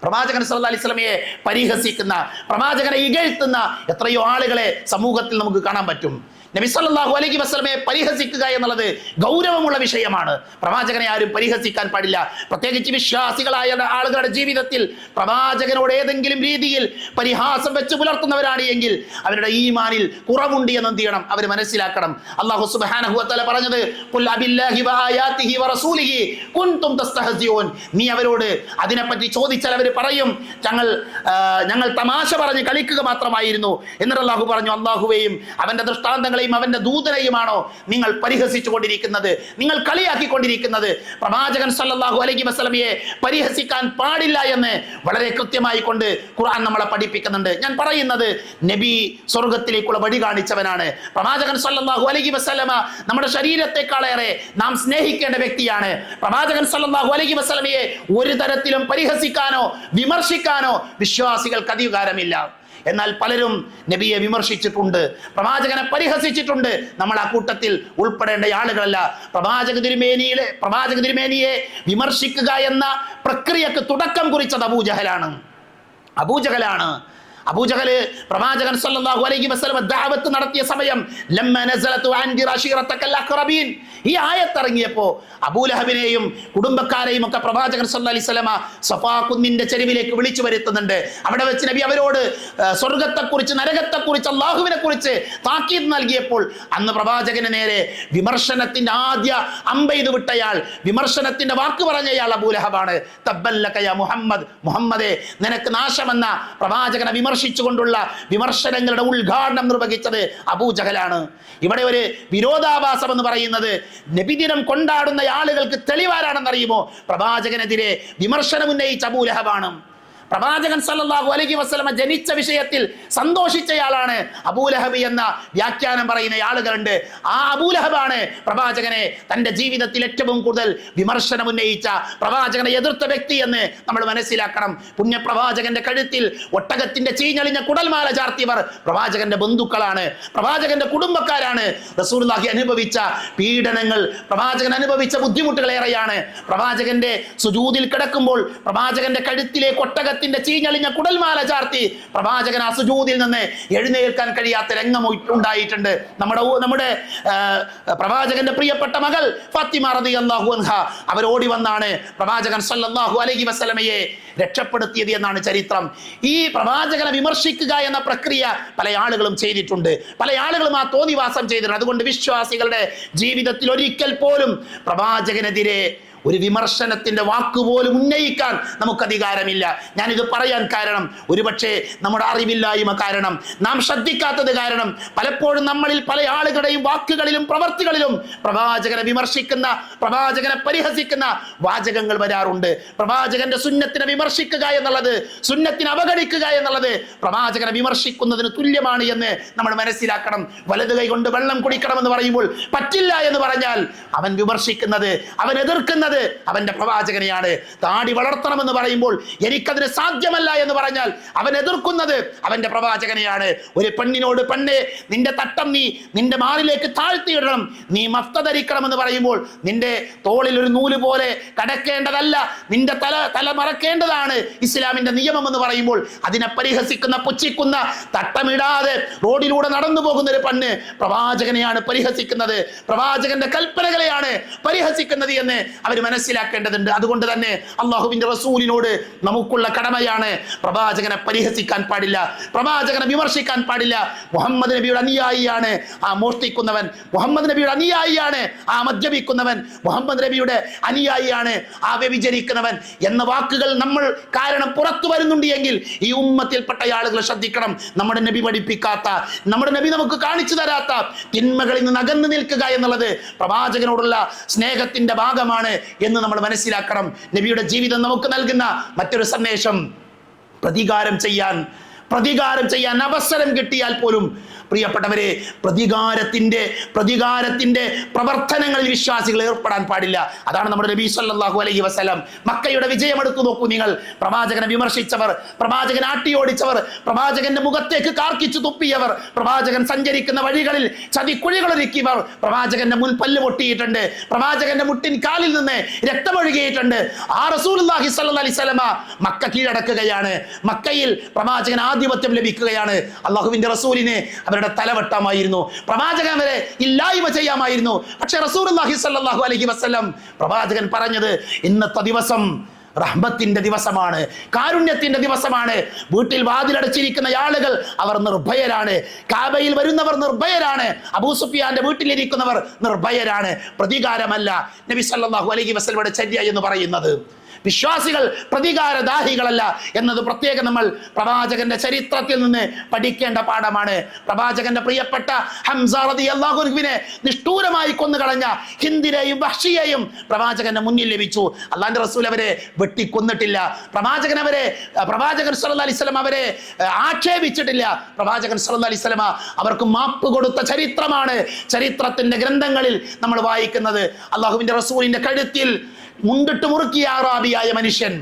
പ്രവാചകൻ സല്ലല്ലാഹു അലൈഹി വസല്ലമയെ പരിഹസിക്കുന്ന, പ്രവാചകനെ ഇകഴ്ത്തുന്ന എത്രയോ ആളുകളെ സമൂഹത്തിൽ നമുക്ക് കാണാൻ പറ്റും. നബി സല്ലല്ലാഹു അലൈഹി വസല്ലമയെ പരിഹസിക്കുക എന്നുള്ളത് ഗൗരവമുള്ള വിഷയമാണ്. പ്രവാചകനെ ആരും പരിഹസിക്കാൻ പാടില്ല. പ്രത്യേകിച്ച് വിശ്വാസികളായ ആളുകളുടെ ജീവിതത്തിൽ പ്രവാചകനോട് ഏതെങ്കിലും രീതിയിൽ പരിഹാസം വെച്ച് പുലർത്തുന്നവരാണ് എങ്കിൽ അവരുടെ ഈമാനിൽ കുറവുണ്ട് എന്ന് എന്ത് ചെയ്യണം? അവർ മനസ്സിലാക്കണം. അല്ലാഹു സുബ്ഹാനഹു വ തആല പറഞ്ഞത്, ഖുൽ അബില്ലാഹി വആയാതിഹി വറസൂലിഹി കുൻതും തസ്തഹസിഊൻ. നീ അവരോട് അതിനെപ്പറ്റി ചോദിച്ചാൽ അവർ പറയും, ഞങ്ങൾ തമാശ പറഞ്ഞ് കളിക്കുക മാത്രമായിരുന്നു. എന്നിട്ട് അല്ലാഹു പറഞ്ഞു, അല്ലാഹുവേയും അവന്റെ ദൃഷ്ടാന്തങ്ങളെയും പ്രവാചകനെയും അവന്റെ ദൂതനെയുമാണോ നിങ്ങൾ പരിഹസിച്ചു കൊണ്ടിരിക്കുന്നത്, നിങ്ങൾ കളിയാക്കിക്കൊണ്ടിരിക്കുന്നത്? പ്രവാചകൻ സല്ലല്ലാഹു അലൈഹി വസല്ലമയെ പരിഹസിക്കാൻ പാടില്ല എന്ന് വളരെ കൃത്യമായി കൊണ്ട് ഖുർആൻ നമ്മളെ പഠിപ്പിക്കുന്നുണ്ട്. ഞാൻ പറയുന്നത്, നബി സ്വർഗത്തിലേക്കുള്ള വഴി കാണിച്ചവനാണ്. പ്രവാചകൻ സല്ലല്ലാഹു അലൈഹി വസല്ലമ നമ്മുടെ ശരീരത്തെക്കാളേറെ നാം സ്നേഹിക്കേണ്ട വ്യക്തിയാണ്. പ്രവാചകൻ സല്ലല്ലാഹു അലൈഹി വസല്ലമയെ ഒരു തരത്തിലും പരിഹസിക്കാനോ വിമർശിക്കാനോ വിശ്വാസികൾക്ക് അധികാരമില്ല. എന്നാൽ പലരും നബിയെ വിമർശിച്ചിട്ടുണ്ട്, പ്രവാചകനെ പരിഹസിച്ചിട്ടുണ്ട്. നമ്മൾ ആ കൂട്ടത്തിൽ ഉൾപ്പെടേണ്ട ആളുകളല്ല. പ്രവാചക തിരുമേനിയെ വിമർശിക്കുക എന്ന പ്രക്രിയക്ക് തുടക്കം കുറിച്ചത് അബൂജഹലാണ്. അബൂജഹൽ പ്രവാചകൻ സല്ലല്ലാഹു അലൈഹി വസല്ലം ദഅവത്ത് നടത്തിയ സമയം ലമ്മ നസലതു അൻദിർ അശീറതകൽ അഖറബീൻ, ഈ ആയത്ത് ഇറങ്ങിയപ്പോൾ അബൂലഹബിനെയും കുടുംബക്കാരെയും ഒക്കെ പ്രവാചകൻ സല്ലല്ലാഹു അലൈഹി വസല്ലം സഫാ കുന്നിന്റെ ചെരുവിലേക്ക് വിളിച്ചു വരുത്തുന്നുണ്ട്. അവിടെ വെച്ച് നബി അവരോട് സ്വർഗത്തെക്കുറിച്ച്, നരകത്തെക്കുറിച്ച്, അള്ളാഹുവിനെ കുറിച്ച് താക്കീത് നൽകിയപ്പോൾ അന്ന് പ്രവാചകന് നേരെ വിമർശനത്തിന്റെ ആദ്യ അമ്പെയ്ത് വിട്ടയാൾ, വിമർശനത്തിന്റെ വാക്ക് പറഞ്ഞയാൾ അബൂലഹബാണ്. തബ്ബല്ലക യാ മുഹമ്മദ്, മുഹമ്മദേ നിനക്ക് നാശമെന്ന പ്രവാചകനെ വിമർശിച്ചുകൊണ്ടുള്ള വിമർശനങ്ങളുടെ ഉദ്ഘാടനം നിർവഹിച്ചത് അബൂജഹലാണ്. ഇവിടെ ഒരു വിരോധാഭാസം എന്ന് പറയുന്നത് നബിദിനം കൊണ്ടാടുന്ന ആളുകൾക്ക് തെളിവാരാണെന്നറിയുമോ? പ്രവാചകനെതിരെ വിമർശനം ഉന്നയിച്ച അബൂലഹബാണ്. പ്രവാചകൻ സല്ലല്ലാഹു അലൈഹി വസല്ലമ ജനിച്ച വിഷയത്തിൽ സന്തോഷിച്ചയാളാണ് അബൂലഹബ് എന്ന വ്യാഖ്യാനം പറയുന്ന ആളുകളുണ്ട്. ആ അബൂലഹബാണ് പ്രവാചകനെ തന്റെ ജീവിതത്തിൽ ഏറ്റവും കൂടുതൽ വിമർശനം ഉന്നയിച്ച, പ്രവാചകനെ എതിർത്ത വ്യക്തി എന്ന് നമ്മൾ മനസ്സിലാക്കണം. പുണ്യപ്രവാചകന്റെ കഴുത്തിൽ ഒട്ടകത്തിന്റെ ചീഞ്ഞളിഞ്ഞ കുടൽമാല ചാർത്തിയവർ പ്രവാചകന്റെ ബന്ധുക്കളാണ്, പ്രവാചകന്റെ കുടുംബക്കാരാണ്. റസൂലുള്ളാഹി അനുഭവിച്ച പീഡനങ്ങൾ, പ്രവാചകൻ അനുഭവിച്ച ബുദ്ധിമുട്ടുകൾ ഏറെയാണ്. പ്രവാചകന്റെ സുജൂദിൽ കിടക്കുമ്പോൾ പ്രവാചകന്റെ കഴുത്തിലേക്ക് ഒട്ടക ചീഞ്ഞളിഞ്ഞ കുടൽമാല ചാർത്തി പ്രവാചകൻ ആ സുജൂദിൽ നിന്ന് എഴുന്നേൽക്കാൻ കഴിയാത്ത രംഗം ഉണ്ടായിട്ടുണ്ട്. നമ്മുടെ പ്രവാചകന്റെ പ്രിയപ്പെട്ട മകൾ ഫാത്തിമ റളിയല്ലാഹു അൻഹ അവരോടി വന്നാണ് പ്രവാചകൻ സല്ലല്ലാഹു അലൈഹി വസല്ലമയെ രക്ഷപ്പെടുത്തിയത് എന്നാണ് ചരിത്രം. ഈ പ്രവാചകനെ വിമർശിക്കുക എന്ന പ്രക്രിയ പല ആളുകളും ചെയ്തിട്ടുണ്ട്, പല ആളുകളും ആ തോന്നിവാസം ചെയ്തിട്ടുണ്ട്. അതുകൊണ്ട് വിശ്വാസികളുടെ ജീവിതത്തിൽ ഒരിക്കൽ പോലും പ്രവാചകനെതിരെ ഒരു വിമർശനത്തിന്റെ വാക്കുപോലും ഉന്നയിക്കാൻ നമുക്ക് അധികാരമില്ല. ഞാനിത് പറയാൻ കാരണം ഒരുപക്ഷെ നമ്മുടെ അറിവില്ലായ്മ കാരണം, നാം ശ്രദ്ധിക്കാത്തത് കാരണം പലപ്പോഴും നമ്മളിൽ പല ആളുകളുടെയും വാക്കുകളിലും പ്രവർത്തികളിലും പ്രവാചകനെ വിമർശിക്കുന്ന, പ്രവാചകനെ പരിഹസിക്കുന്ന വാചകങ്ങൾ വരാറുണ്ട്. പ്രവാചകന്റെ സുന്നത്തിനെ വിമർശിക്കുക എന്നുള്ളത്, സുന്നത്തിനെ അവഗണിക്കുക എന്നുള്ളത് പ്രവാചകനെ വിമർശിക്കുന്നതിന് തുല്യമാണ് എന്ന് നമ്മൾ മനസ്സിലാക്കണം. വലത് കൈ കൊണ്ട് വെള്ളം കുടിക്കണമെന്ന് പറയുമ്പോൾ പറ്റില്ല എന്ന് പറഞ്ഞാൽ അവൻ വിമർശിക്കുന്നത്, അവൻ എതിർക്കുന്നത് അവന്റെ പ്രവാചകനെയാണ്. താടി വളർത്തണമെന്ന് പറയുമ്പോൾ എനിക്കതിന് സാധ്യമല്ല എന്ന് പറഞ്ഞാൽ അവൻ എതിർക്കുന്നത് അവന്റെ പ്രവാചകനെയാണ്. ഒരു പെണ്ണിനോട് പെണ്ണെ നിന്റെ തട്ടം നീ നിന്റെ മാറിലേക്ക് താഴ്ത്തിയിടണം, നീ മഫ്ത ധരിക്കണമെന്ന് പറയുമ്പോൾ നിന്റെ തോളിൽ ഒരു നൂല് പോലെ കടക്കേണ്ടതല്ല, നിന്റെ തല മറക്കേണ്ടതാണ് ഇസ്ലാമിന്റെ നിയമം എന്ന് പറയുമ്പോൾ അതിനെ പരിഹസിക്കുന്ന, പുച്ഛിക്കുന്ന, തട്ടമിടാതെ റോഡിലൂടെ നടന്നു പോകുന്ന ഒരു പെണ്ണ് പ്രവാചകനെയാണ് പരിഹസിക്കുന്നത്, പ്രവാചകന്റെ കൽപ്പനകളെയാണ് പരിഹസിക്കുന്നത് എന്ന് അവർ മനസ്സിലാക്കേണ്ടതുണ്ട്. അതുകൊണ്ട് തന്നെ അള്ളാഹുവിന്റെ റസൂലിനോട് നമുക്കുള്ള കടമയാണ് പ്രവാചകനെ പരിഹസിക്കാൻ പാടില്ല, പ്രവാചകനെ വിമർശിക്കാൻ പാടില്ല. മുഹമ്മദ് നബിയുടെ അനുയായിയാണ് ആ മോഷ്ടിക്കുന്നവൻ, മുഹമ്മദ് നബിയുടെ അനുയായിയാണ് ആ മദ്യപിക്കുന്നവൻ, മുഹമ്മദ് നബിയുടെ അനുയായിയാണ് ആ വ്യഭിചരിക്കുന്നവൻ എന്ന വാക്കുകൾ നമ്മൾ കാരണം പുറത്തു വരുന്നുണ്ട് എങ്കിൽ ഈ ഉമ്മത്തിൽപ്പെട്ട ആളുകൾ ശ്രദ്ധിക്കണം. നമ്മുടെ നബി പഠിപ്പിക്കാത്ത, നമ്മുടെ നബി നമുക്ക് കാണിച്ചു തരാത്ത തിന്മകളിൽ നിന്ന് അകന്നു നിൽക്കുക എന്നുള്ളത് പ്രവാചകനോടുള്ള സ്നേഹത്തിന്റെ ഭാഗമാണ് എന്ന് നമ്മൾ മനസ്സിലാക്കണം. നബിയുടെ ജീവിതം നമുക്ക് നൽകുന്ന മറ്റൊരു സന്ദേശം, പ്രതികാരം ചെയ്യാൻ അവസരം കിട്ടിയാൽ പോലും പ്രിയപ്പെട്ടവരെ പ്രതികാരത്തിന്റെ പ്രവർത്തനങ്ങളിൽ വിശ്വാസികൾ ഏർപ്പെടാൻ പാടില്ല. അതാണ് നമ്മുടെ നബി സല്ലല്ലാഹു അലൈഹി വസല്ലം. മക്കയുടെ വിജയം എടുത്തു നോക്കൂ നിങ്ങൾ. പ്രവാചകനെ വിമർശിച്ചവർ, പ്രവാചകൻ ആട്ടിയോടിച്ചവർ, പ്രവാചകന്റെ മുഖത്തേക്ക് കാർക്കിച്ചു തുപ്പിയവർ, പ്രവാചകൻ സഞ്ചരിക്കുന്ന വഴികളിൽ ചതിക്കുഴികൾ ഒരുക്കിയവർ, പ്രവാചകന്റെ മുൻപല്ല് പൊട്ടിയിട്ടുണ്ട്, പ്രവാചകന്റെ മുട്ടിൻ കാലിൽ നിന്ന് രക്തമൊഴുകിയിട്ടുണ്ട്. ആ റസൂലുള്ളാഹി സ്വല്ലല്ലാഹി അലൈഹി വസല്ലമ മക്ക കീഴടക്കുകയാണ്, മക്കയിൽ പ്രവാചകൻ ആധിപത്യം ലഭിക്കുകയാണ്. അള്ളാഹുവിന്റെ റസൂലിനെ അവരുടെ തലവട്ടമായിരുന്നു, പ്രവാചകൻ അവരെ ഇല്ലായ്മ ചെയ്യാമായിരുന്നു. പക്ഷെ റസൂലുള്ളാഹി സ്വല്ലല്ലാഹു അലൈഹി വസല്ലം പ്രവാചകൻ പറഞ്ഞത്, ഇന്നത്തെ ദിവസം റഹ്മത്തിന്റെ ദിവസമാണ്, കാരുണ്യത്തിന്റെ ദിവസമാണ്. വീട്ടിൽ വാതിലടച്ചിരിക്കുന്ന ആളുകൾ അവർ നിർഭയരാണ്, കാബയിൽ വരുന്നവർ നിർഭയരാണ്, അബൂ സുഫിയാന്റെ വീട്ടിലിരിക്കുന്നവർ നിർഭയരാണ്. പ്രതികാരമല്ല നബി സല്ലല്ലാഹു അലൈഹി വസല്ലമയുടെ ചര്യ എന്ന് പറയുന്നത്. വിശ്വാസികൾ പ്രതികാരദാഹികളല്ല എന്നത് പ്രത്യേകം നമ്മൾ പ്രവാചകന്റെ ചരിത്രത്തിൽ നിന്ന് പഠിക്കേണ്ട പാഠമാണ്. പ്രവാചകന്റെ പ്രിയപ്പെട്ട ഹംസ റളിയല്ലാഹു അൻഹുവിനെ നിഷ്ഠൂരമായി കൊന്നുകളഞ്ഞ ഹിന്ദിനെയും വഹ്ഷിയെയും പ്രവാചകന്റെ മുന്നിൽ ലഭിച്ചു. അള്ളാന്റെ റസൂൽ അവരെ വെട്ടിക്കൊന്നിട്ടില്ല. പ്രവാചകൻ സല്ലല്ലാഹു അലൈഹി വസല്ലം അവരെ ആക്ഷേപിച്ചിട്ടില്ല. പ്രവാചകൻ സല്ലല്ലാഹു അലൈഹി വസല്ലം അവർക്ക് മാപ്പ് കൊടുത്ത ചരിത്രമാണ് ചരിത്രത്തിന്റെ ഗ്രന്ഥങ്ങളിൽ നമ്മൾ വായിക്കുന്നത്. അള്ളാഹുവിന്റെ റസൂലിന്റെ കഴുത്തിൽ മുണ്ടിട്ട് മുറുക്കിയ അറാബിയായ മനുഷ്യൻ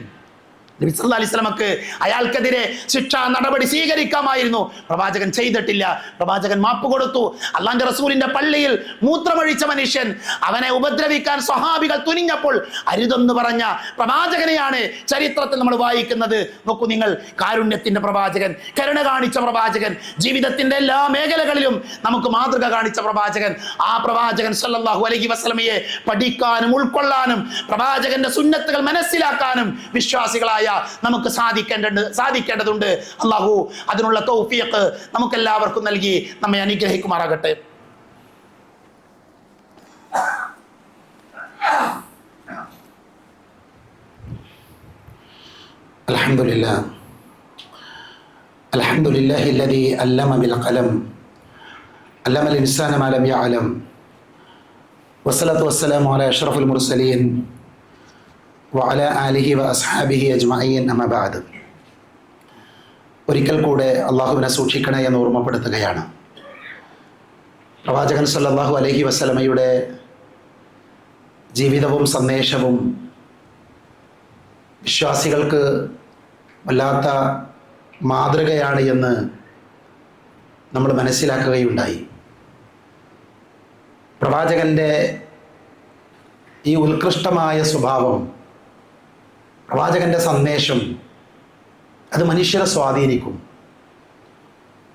നബി സല്ലല്ലാഹു അലൈഹി വസല്ലമക്ക് അയാൾക്കെതിരെ ശിക്ഷാ നടപടി സ്വീകരിക്കാമായിരുന്നു. പ്രവാചകൻ ചെയ്തിട്ടില്ല. പ്രവാചകൻ മാപ്പ് കൊടുത്തു. അള്ളാന്റെ റസൂലിന്റെ പള്ളിയിൽ മൂത്രമൊഴിച്ച മനുഷ്യൻ, അവനെ ഉപദ്രവിക്കാൻ സ്വഹാബികൾ തുനിഞ്ഞപ്പോൾ അരുതെന്ന് പറഞ്ഞ പ്രവാചകനെയാണ് ചരിത്രത്തിൽ നമ്മൾ വായിക്കുന്നത്. നോക്കൂ നിങ്ങൾ, കാരുണ്യത്തിന്റെ പ്രവാചകൻ, കരുണ കാണിച്ച പ്രവാചകൻ, ജീവിതത്തിന്റെ എല്ലാ മേഖലകളിലും നമുക്ക് മാതൃക കാണിച്ച പ്രവാചകൻ. ആ പ്രവാചകൻ സല്ലല്ലാഹു അലൈഹി വസല്ലമയെ പഠിക്കാനും ഉൾക്കൊള്ളാനും പ്രവാചകന്റെ സുന്നത്തുകൾ മനസ്സിലാക്കാനും വിശ്വാസികളായ നമുക്ക് സാധിക്കേണ്ടതുണ്ട്. അല്ലാഹു അതിനുള്ള തൗഫീഖ് നമുക്കെല്ലാവർക്കും നൽകി നമ്മെ അനുഗ്രഹിക്കുമാറാകട്ടെ. അൽഹംദുലില്ലാഹി അല്ലദീ അല്ലമ ബിൽ ഖലം അല്ലമൽ ഇൻസാന മാ ലം യഅലം വസ്സലാത്തു വസ്സലാമു അലാ അഷ്റഫുൽ മുർസലീൻ വഅല ആലിഹി വഅസ്ഹാബിഹി അജ്മഈൻ അമ്മാ ബഅദ്. ഒരിക്കൽ കൂടെ അള്ളാഹുവിനെ സൂക്ഷിക്കണേ എന്ന് ഓർമ്മപ്പെടുത്തുകയാണ്. പ്രവാചകൻ സല്ലല്ലാഹു അലൈഹി വസല്ലമയുടെ ജീവിതവും സന്ദേശവും വിശ്വാസികൾക്ക് വല്ലാത്ത മാതൃകയാണ് എന്ന് നമ്മൾ മനസ്സിലാക്കുകയുണ്ടായി. പ്രവാചകൻ്റെ ഈ ഉത്കൃഷ്ടമായ സ്വഭാവം, പ്രവാചകന്റെ സന്ദേശം, അത് മനുഷ്യരെ സ്വാധീനിക്കും.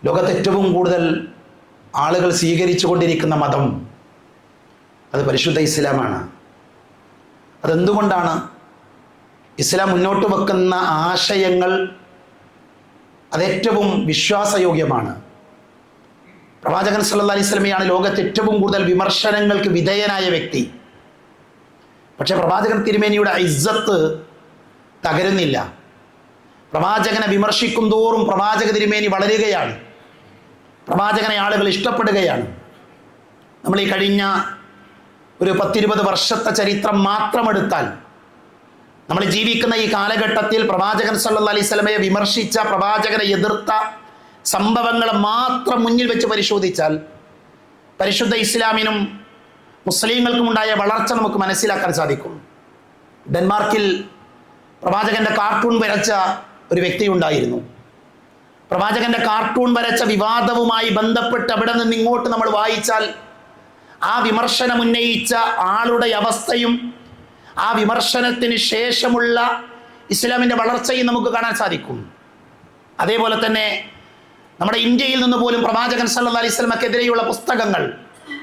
ലോകത്ത് ഏറ്റവും കൂടുതൽ ആളുകൾ സ്വീകരിച്ചു കൊണ്ടിരിക്കുന്ന മതം അത് പരിശുദ്ധ ഇസ്ലാമാണ്. അതെന്തുകൊണ്ടാണ്? ഇസ്ലാം മുന്നോട്ട് വെക്കുന്ന ആശയങ്ങൾ അതേറ്റവും വിശ്വാസയോഗ്യമാണ്. പ്രവാചകൻ സല്ലല്ലാഹു അലൈഹി വസല്ലമയാണ് ലോകത്ത് ഏറ്റവും കൂടുതൽ വിമർശനങ്ങൾക്ക് വിധേയനായ വ്യക്തി. പക്ഷേ പ്രവാചകൻ തിരുമേനിയുടെ ഇസ്സത്ത് തകരുന്നില്ല. പ്രവാചകനെ വിമർശിക്കും തോറും പ്രവാചക തിരുമേനി വളരുകയാണ്. പ്രവാചകനെ ആളുകൾ ഇഷ്ടപ്പെടുകയാണ്. നമ്മൾ ഈ കഴിഞ്ഞ ഒരു 10-20 വർഷത്തെ ചരിത്രം മാത്രം എടുത്താൽ, നമ്മൾ ജീവിക്കുന്ന ഈ കാലഘട്ടത്തിൽ പ്രവാചകൻ സല്ലല്ലാഹു അലൈഹി വസല്ലമയെ വിമർശിച്ച, പ്രവാചകനെ എതിർത്ത സംഭവങ്ങളെ മാത്രം മുന്നിൽ വെച്ച് പരിശോധിച്ചാൽ പരിശുദ്ധ ഇസ്ലാമിനും മുസ്ലിങ്ങൾക്കും ഉണ്ടായ വളർച്ച നമുക്ക് മനസ്സിലാക്കാൻ സാധിക്കും. ഡെൻമാർക്കിൽ പ്രവാചകന്റെ കാർട്ടൂൺ വരച്ച ഒരു വ്യക്തി ഉണ്ടായിരുന്നു. പ്രവാചകന്റെ കാർട്ടൂൺ വരച്ച വിവാദവുമായി ബന്ധപ്പെട്ട് അവിടെ നിന്ന് ഇങ്ങോട്ട് നമ്മൾ വായിച്ചാൽ ആ വിമർശനം ഉന്നയിച്ച ആളുടെ അവസ്ഥയും ആ വിമർശനത്തിന് ശേഷമുള്ള ഇസ്ലാമിൻ്റെ വളർച്ചയും നമുക്ക് കാണാൻ സാധിക്കും. അതേപോലെ തന്നെ നമ്മുടെ ഇന്ത്യയിൽ നിന്ന് പോലും പ്രവാചകൻ സല്ലല്ലാഹു അലൈഹി വസല്ലമക്കെതിരെയുള്ള പുസ്തകങ്ങൾ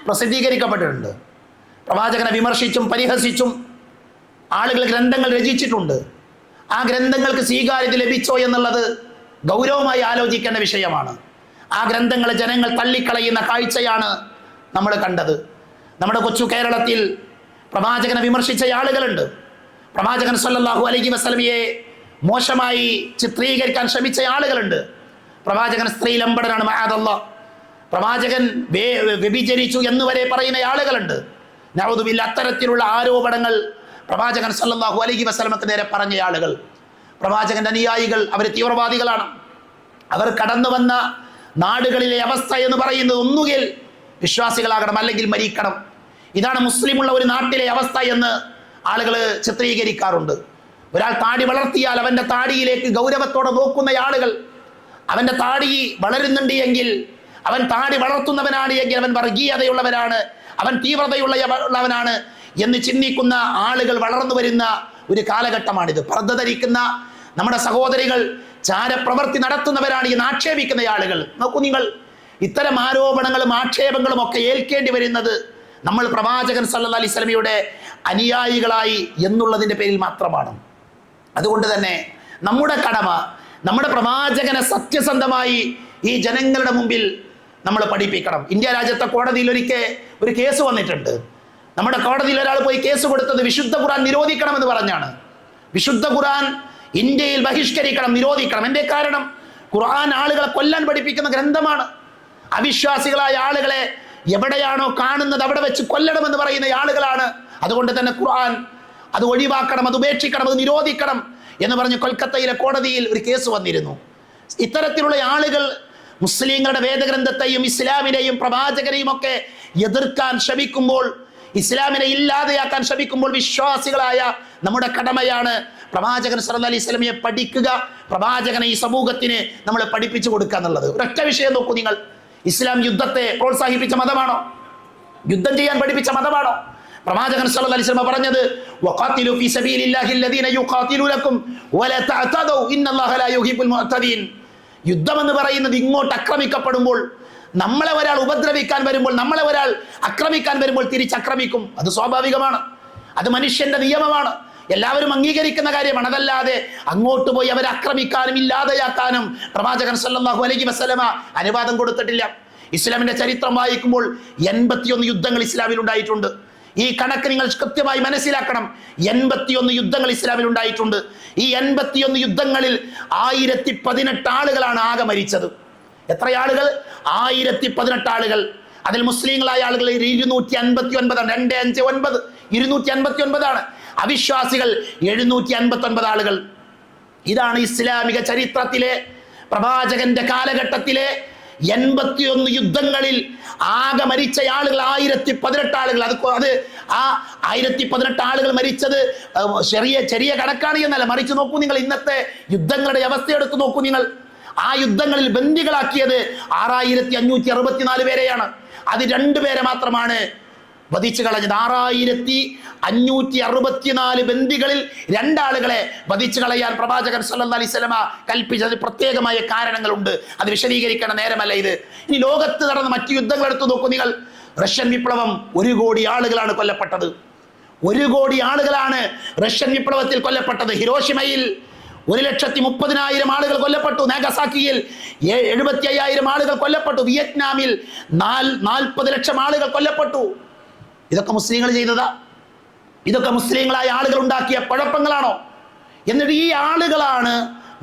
പ്രസിദ്ധീകരിക്കപ്പെട്ടിട്ടുണ്ട്. പ്രവാചകനെ വിമർശിച്ചും പരിഹസിച്ചും ആളുകൾ ഗ്രന്ഥങ്ങൾ രചിച്ചിട്ടുണ്ട്. ആ ഗ്രന്ഥങ്ങൾക്ക് സ്വീകാര്യത ലഭിച്ചോ എന്നുള്ളത് ഗൗരവമായി ആലോചിക്കേണ്ട വിഷയമാണ്. ആ ഗ്രന്ഥങ്ങളെ ജനങ്ങൾ തള്ളിക്കളയുന്ന കാഴ്ചയാണ് നമ്മൾ കണ്ടത്. നമ്മുടെ കൊച്ചു കേരളത്തിൽ പ്രവാചകനെ വിമർശിച്ച ആളുകളുണ്ട്. പ്രവാചകൻ സല്ലല്ലാഹു അലൈഹി വസല്ലമയെ മോശമായി ചിത്രീകരിക്കാൻ ശ്രമിച്ച ആളുകളുണ്ട്. പ്രവാചകൻ സ്ത്രീലമ്പടനാണ്, മഅദല്ലാഹ്, പ്രവാചകൻ വ്യഭിചരിച്ചു എന്ന് വരെ പറയുന്ന ആളുകളുണ്ട്. നഊദുബില്ലാ, അത്തരത്തിലുള്ള ആരോപണങ്ങൾ പ്രവാചകൻ സല്ലല്ലാഹു അലൈഹി വസല്ലമക്ക് നേരെ പറഞ്ഞ ആളുകൾ, പ്രവാചകന്റെ അനുയായികൾ, അവർ തീവ്രവാദികളാണ്. അവർ കടന്നു വന്ന നാടുകളിലെ അവസ്ഥ എന്ന് പറയുന്നത് ഒന്നുകിൽ വിശ്വാസികളാകണം അല്ലെങ്കിൽ മരിക്കണം. ഇതാണ് മുസ്ലിമുള്ള ഒരു നാട്ടിലെ അവസ്ഥ എന്ന് ആളുകൾ ചിത്രീകരിക്കാറുണ്ട്. ഒരാൾ താടി വളർത്തിയാൽ അവൻ്റെ താടിയിലേക്ക് ഗൗരവത്തോടെ നോക്കുന്ന ആളുകൾ, അവൻ്റെ താടി വളരുന്നുണ്ട് എങ്കിൽ, അവൻ താടി വളർത്തുന്നവനാണ് എങ്കിൽ അവൻ വർഗീയതയുള്ളവനാണ്, അവൻ തീവ്രതയുള്ളവനാണ് എന്ന് ചിന്തിക്കുന്ന ആളുകൾ വളർന്നു വരുന്ന ഒരു കാലഘട്ടമാണിത്. പർദ്ദ ധരിക്കുന്ന നമ്മുടെ സഹോദരികൾ ചാരപ്രവൃത്തി നടത്തുന്നവരാണ് എന്ന് ആക്ഷേപിക്കുന്ന ആളുകൾ. നോക്കൂ നിങ്ങൾ, ഇത്തരം ആരോപണങ്ങളും ആക്ഷേപങ്ങളും ഒക്കെ ഏൽക്കേണ്ടി വരുന്നത് നമ്മൾ പ്രവാചകൻ സല്ലല്ലാഹു അലൈഹി വസല്ലമയുടെ അനുയായികളായി എന്നുള്ളതിൻ്റെ പേരിൽ മാത്രമാണ്. അതുകൊണ്ട് തന്നെ നമ്മുടെ കടമ, നമ്മുടെ പ്രവാചകനെ സത്യസന്ധമായി ഈ ജനങ്ങളുടെ മുമ്പിൽ നമ്മൾ പഠിപ്പിക്കണം. ഇന്ത്യ രാജ്യത്തെ കോടതിയിൽ ഒരിക്കൽ ഒരു കേസ് വന്നിട്ടുണ്ട്. നമ്മുടെ കോടതിയിൽ ഒരാൾ പോയി കേസ് കൊടുത്തത് വിശുദ്ധ ഖുർആൻ നിരോധിക്കണമെന്ന് പറഞ്ഞാണ്. വിശുദ്ധ ഖുർആൻ ഇന്ത്യയിൽ ബഹിഷ്കരിക്കണം, നിരോധിക്കണം. എന്തേ കാരണം? ഖുർആൻ ആളുകളെ കൊല്ലാൻ പഠിപ്പിക്കുന്ന ഗ്രന്ഥമാണ്. അവിശ്വാസികളായ ആളുകളെ എവിടെയാണോ കാണുന്നത് അവിടെ വെച്ച് കൊല്ലണമെന്ന് പറയുന്ന ആളുകളാണ്. അതുകൊണ്ട് തന്നെ ഖുർആൻ അത് ഒഴിവാക്കണം, അത് ഉപേക്ഷിക്കണം, അത് നിരോധിക്കണം എന്ന് പറഞ്ഞ് കൊൽക്കത്തയിലെ കോടതിയിൽ ഒരു കേസ് വന്നിരുന്നു. ഇത്തരത്തിലുള്ള ആളുകൾ മുസ്ലിങ്ങളുടെ വേദഗ്രന്ഥത്തെയും ഇസ്ലാമിനെയും പ്രവാചകനെയും ഒക്കെ എതിർക്കാൻ ശ്രമിക്കുമ്പോൾ, ഇസ്ലാമിനെ ഇല്ലാതെയാക്കാൻ ശ്രമിക്കുമ്പോൾ വിശ്വാസികളായ നമ്മുടെ കടമയാണ് പ്രവാചകൻ സല്ലല്ലാഹു അലൈഹി വസല്ലമയെ പഠിക്കുക, പ്രവാചകനെ ഈ സമൂഹത്തിന് നമ്മൾ പഠിപ്പിച്ചു കൊടുക്കുക എന്നുള്ളത്. ഒരൊറ്റ വിഷയം നോക്കൂ നിങ്ങൾ. ഇസ്ലാം യുദ്ധത്തെ പ്രോത്സാഹിപ്പിച്ച മതമാണോ? യുദ്ധം ചെയ്യാൻ പഠിപ്പിച്ച മതമാണോ? പ്രവാചകൻ സല്ലല്ലാഹു അലൈഹി വസല്ലം പറഞ്ഞത് വഖാതിലു ഫീ സബീലില്ലാഹി അല്ലദീന യുഖാതിലൂനകും വലാ തഅതദു ഇന്നല്ലാഹ ലാ യുഹിബ്ബുൽ മുഅ്തദീൻ. യുദ്ധം എന്ന് പറയുന്നത് ഇങ്ങോട്ട് ആക്രമിക്കപ്പെടുമ്പോൾ, നമ്മളെ ഒരാൾ ഉപദ്രവിക്കാൻ വരുമ്പോൾ, നമ്മളെ ഒരാൾ ആക്രമിക്കാൻ വരുമ്പോൾ തിരിച്ചാക്രമിക്കും. അത് സ്വാഭാവികമാണ്, അത് മനുഷ്യന്റെ നിയമമാണ്, എല്ലാവരും അംഗീകരിക്കുന്ന കാര്യമാണ്. അതല്ലാതെ അങ്ങോട്ട് പോയി അവരെ ആക്രമിക്കാനും ഇല്ലാതെയാക്കാനും പ്രവാചകൻ സല്ലല്ലാഹു അലൈഹി വസല്ലമ അനുവാദം കൊടുത്തിട്ടില്ല. ഇസ്ലാമിന്റെ ചരിത്രം വായിക്കുമ്പോൾ 81 യുദ്ധങ്ങൾ ഇസ്ലാമിൽ ഉണ്ടായിട്ടുണ്ട്. ഈ കണക്ക് നിങ്ങൾ കൃത്യമായി മനസ്സിലാക്കണം. 81 യുദ്ധങ്ങൾ ഇസ്ലാമിൽ ഉണ്ടായിട്ടുണ്ട്. ഈ 81 യുദ്ധങ്ങളിൽ 1018 ആളുകളാണ് ആകെ മരിച്ചത്. എത്ര ആളുകൾ? 1018 ആളുകൾ. അതിൽ മുസ്ലിങ്ങളായ ആളുകൾ 259 ആണ്. 259 259 അവിശ്വാസികൾ 759 ആളുകൾ. ഇതാണ് ഇസ്ലാമിക ചരിത്രത്തിലെ പ്രവാചകന്റെ കാലഘട്ടത്തിലെ 81 യുദ്ധങ്ങളിൽ ആകെ മരിച്ച ആളുകൾ 1018 ആളുകൾ. അത് ആ 1018 ആളുകൾ മരിച്ചത് ചെറിയ കണക്കാണ് എന്നല്ല. മറിച്ച് നോക്കൂ നിങ്ങൾ, ഇന്നത്തെ യുദ്ധങ്ങളുടെ അവസ്ഥ എടുത്തു നോക്കൂ നിങ്ങൾ. ആ യുദ്ധങ്ങളിൽ ബന്ദികളാക്കിയത് 6564 പേരെയാണ്. അത് 2 പേരെ മാത്രമാണ് വധിച്ചു കളഞ്ഞത്. 6564 ബന്ദികളിൽ 2 ആളുകളെ വധിച്ചു കളയാൻ പ്രവാചകൻ സല്ലല്ലാഹു അലൈഹി വസല്ലമ കൽപ്പിച്ചത് പ്രത്യേകമായ കാരണങ്ങളുണ്ട്. അത് വിശദീകരിക്കേണ്ട നേരമല്ല ഇത്. ഇനി ലോകത്ത് നടന്ന മറ്റു യുദ്ധങ്ങൾ എടുത്തു നോക്കൂ നിങ്ങൾ. റഷ്യൻ വിപ്ലവം 1 കോടി ആളുകളാണ് കൊല്ലപ്പെട്ടത്. 1 കോടി ആളുകളാണ് റഷ്യൻ വിപ്ലവത്തിൽ കൊല്ലപ്പെട്ടത്. ഹിരോഷിമയിൽ 1,30,000 ആളുകൾ കൊല്ലപ്പെട്ടു. നാഗസാക്കിയിൽ 75,000 ആളുകൾ കൊല്ലപ്പെട്ടു. വിയറ്റ്നാമിൽ 40 ലക്ഷം ആളുകൾ കൊല്ലപ്പെട്ടു. ഇതൊക്കെ മുസ്ലിങ്ങൾ ചെയ്തതാ? ഇതൊക്കെ മുസ്ലിങ്ങളായ ആളുകൾ ഉണ്ടാക്കിയ കുഴപ്പങ്ങളാണോ? എന്നിട്ട് ഈ ആളുകളാണ്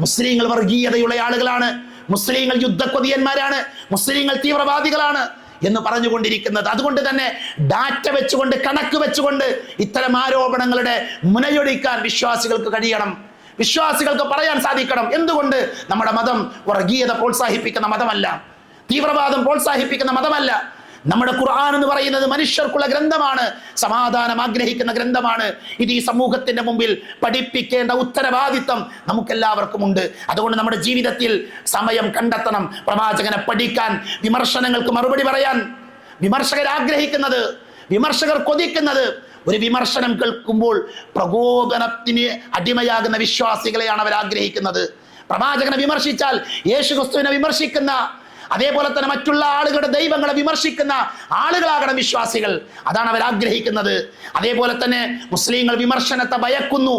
മുസ്ലിങ്ങൾ വർഗീയതയുള്ള ആളുകളാണ്, മുസ്ലിങ്ങൾ യുദ്ധക്കൊതിയന്മാരാണ്, മുസ്ലിങ്ങൾ തീവ്രവാദികളാണ് എന്ന് പറഞ്ഞുകൊണ്ടിരിക്കുന്നത്. അതുകൊണ്ട് തന്നെ ഡാറ്റ വെച്ചുകൊണ്ട്, കണക്ക് വെച്ചുകൊണ്ട് ഇത്തരം ആരോപണങ്ങളുടെ മുനയൊടിക്കാൻ വിശ്വാസികൾക്ക് കഴിയണം. വിശ്വാസികൾക്ക് പറയാൻ സാധിക്കണം, എന്തുകൊണ്ട് നമ്മുടെ മതം വർഗീയത പ്രോത്സാഹിപ്പിക്കുന്ന മതമല്ല, തീവ്രവാദം പ്രോത്സാഹിപ്പിക്കുന്ന മതമല്ല. നമ്മുടെ ഖുർആൻ എന്ന് പറയുന്നത് മനുഷ്യർക്കുള്ള ഗ്രന്ഥമാണ്, സമാധാനം ആഗ്രഹിക്കുന്ന ഗ്രന്ഥമാണ്. ഇത് ഈ സമൂഹത്തിന്റെ മുമ്പിൽ പഠിപ്പിക്കേണ്ട ഉത്തരവാദിത്തം നമുക്കെല്ലാവർക്കും ഉണ്ട്. അതുകൊണ്ട് നമ്മുടെ ജീവിതത്തിൽ സമയം കണ്ടെത്തണം പ്രവാചകനെ പഠിക്കാൻ, വിമർശനങ്ങൾക്ക് മറുപടി പറയാൻ. വിമർശകർ ആഗ്രഹിക്കുന്നത്, വിമർശകർ കൊതിക്കുന്നത്, ഒരു വിമർശനം കേൾക്കുമ്പോൾ പ്രകോപനത്തിന് അടിമയാകുന്ന വിശ്വാസികളെയാണ് അവർ ആഗ്രഹിക്കുന്നത്. പ്രവാചകനെ വിമർശിച്ചാൽ യേശുക്രിസ്തുവിനെ വിമർശിക്കുന്ന, അതേപോലെ തന്നെ മറ്റുള്ള ആളുകളുടെ ദൈവങ്ങളെ വിമർശിക്കുന്ന ആളുകളാകണം വിശ്വാസികൾ. അതാണ് അവർ ആഗ്രഹിക്കുന്നത്. അതേപോലെ തന്നെ മുസ്ലിങ്ങൾ വിമർശനത്തെ ഭയക്കുന്നു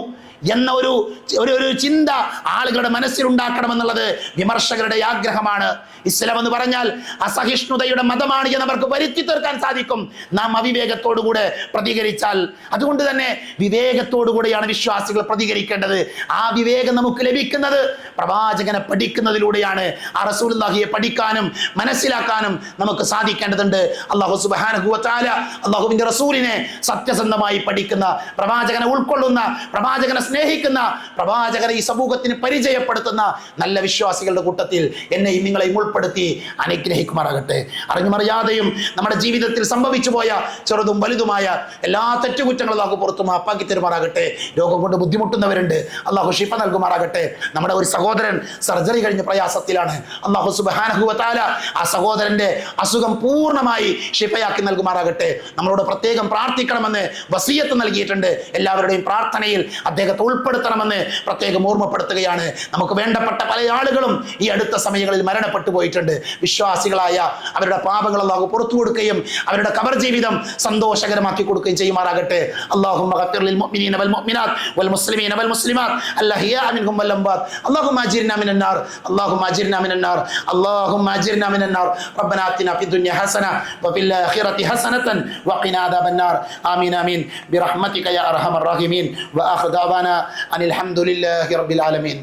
എന്ന ഒരു ചിന്ത ആളുകളുടെ മനസ്സിലുണ്ടാക്കണമെന്നുള്ളത് വിമർശകരുടെ ആഗ്രഹമാണ്. ഇസ്ലാം എന്ന് പറഞ്ഞാൽ അസഹിഷ്ണുതയുടെ മതമാണ് എന്നവർക്ക് വരുത്തി തീർക്കാൻ സാധിക്കും നാം അവിവേകത്തോടുകൂടെ പ്രതികരിച്ചാൽ. അതുകൊണ്ട് തന്നെ വിവേകത്തോടുകൂടെയാണ് വിശ്വാസികൾ പ്രതികരിക്കേണ്ടത്. ആ വിവേകം നമുക്ക് ലഭിക്കുന്നത് പ്രവാചകനെ പഠിക്കുന്നതിലൂടെയാണ്. ആ റസൂലുള്ളാഹിയെ പഠിക്കാനും മനസ്സിലാക്കാനും നമുക്ക് സാധിക്കേണ്ടതുണ്ട്. അല്ലാഹു സുബ്ഹാനഹു വ തആല അല്ലാഹുവിന്റെ റസൂലിനെ സത്യസന്ധമായി പഠിക്കുന്ന, പ്രവാചകനെ ഉൾക്കൊള്ളുന്ന, പ്രവാചകനെ സ്നേഹിക്കുന്ന, പ്രവാചകനെ ഈ സമൂഹത്തിന് പരിചയപ്പെടുത്തുന്ന നല്ല വിശ്വാസികളുടെ കൂട്ടത്തിൽ എന്നെയും നിങ്ങളെയും ഉൾപ്പെടുത്തി അനുഗ്രഹിക്കുമാറാകട്ടെ. അറിഞ്ഞുമറിയാതെയും നമ്മുടെ ജീവിതത്തിൽ സംഭവിച്ചു പോയ ചെറുതും വലുതുമായ എല്ലാ തെറ്റുകുറ്റങ്ങളും അല്ലാഹു പുറത്തു മാപ്പാക്കി തരുമാറാകട്ടെ. രോഗം കൊണ്ട് ബുദ്ധിമുട്ടുന്നവരുണ്ട്, അല്ലാഹു ശിഫ നൽകുമാറാകട്ടെ. നമ്മുടെ ഒരു സഹോദരൻ സർജറി കഴിഞ്ഞ് പ്രയാസത്തിലാണ്. അല്ലാഹു സുബ്ഹാനഹു വ തആല ആ സഹോദരന്റെ അസുഖം പൂർണ്ണമായി ശിഫയാക്കി നൽകുമാറാകട്ടെ. നമ്മളോട് പ്രത്യേകം പ്രാർത്ഥിക്കണമെന്ന് വസിയത്ത് നൽകിയിട്ടുണ്ട്. എല്ലാവരുടെയും പ്രാർത്ഥനയിൽ അദ്ദേഹത്തെ ഉൾപ്പെടുത്തണമെന്ന് പ്രത്യേകം ഓർമ്മപ്പെടുത്തുകയാണ്. നമുക്ക് വേണ്ടപ്പെട്ട പല ആളുകളും ഈ അടുത്ത സമയങ്ങളിൽ മരണപ്പെട്ടു പോയിട്ടുണ്ട്. വിശ്വാസികളായ അവരുടെ പാപങ്ങൾ അല്ലാഹു പുറത്തു കൊടുക്കുകയും അവരുടെ ഖബർ ജീവിതം സന്തോഷകരമാക്കി കൊടുക്കുകയും ചെയ്യുമാറാകട്ടെ. അല്ലാഹുമ്മ ഗഫിർ ലിൽ മുഅ്മിനീന വൽ മുഅ്മിനാത്ത് വൽ മുസ്ലിമീന വൽ മുസ്ലിമാത്ത് അൽഅഹ്യാഇ മിൻഹും വൽ അംവാത്ത് അല്ലാഹുമ്മ അജിർനാ മിനൻ നാർ അല്ലാഹുമ്മ അജിർനാ മിനൻ നാർ അല്ലാഹുമ്മ അജിർനാ മിനൻ നാർ റബ്ബനാ ആതിനാ ഫിദ് ദുനിയ ഹസന വഫിൽ ആഖിറതി ഹസനതൻ വഖിനാ അദാബൻ നാർ ആമീൻ ആമീൻ ബിറഹ്മതിക യാ അർഹമർ റഹീമീൻ വആഖിറു ദഅവാനാ ദഅവാന അനിൽ ഹംദുലില്ലാഹി റബ്ബിൽ ആലമീൻ.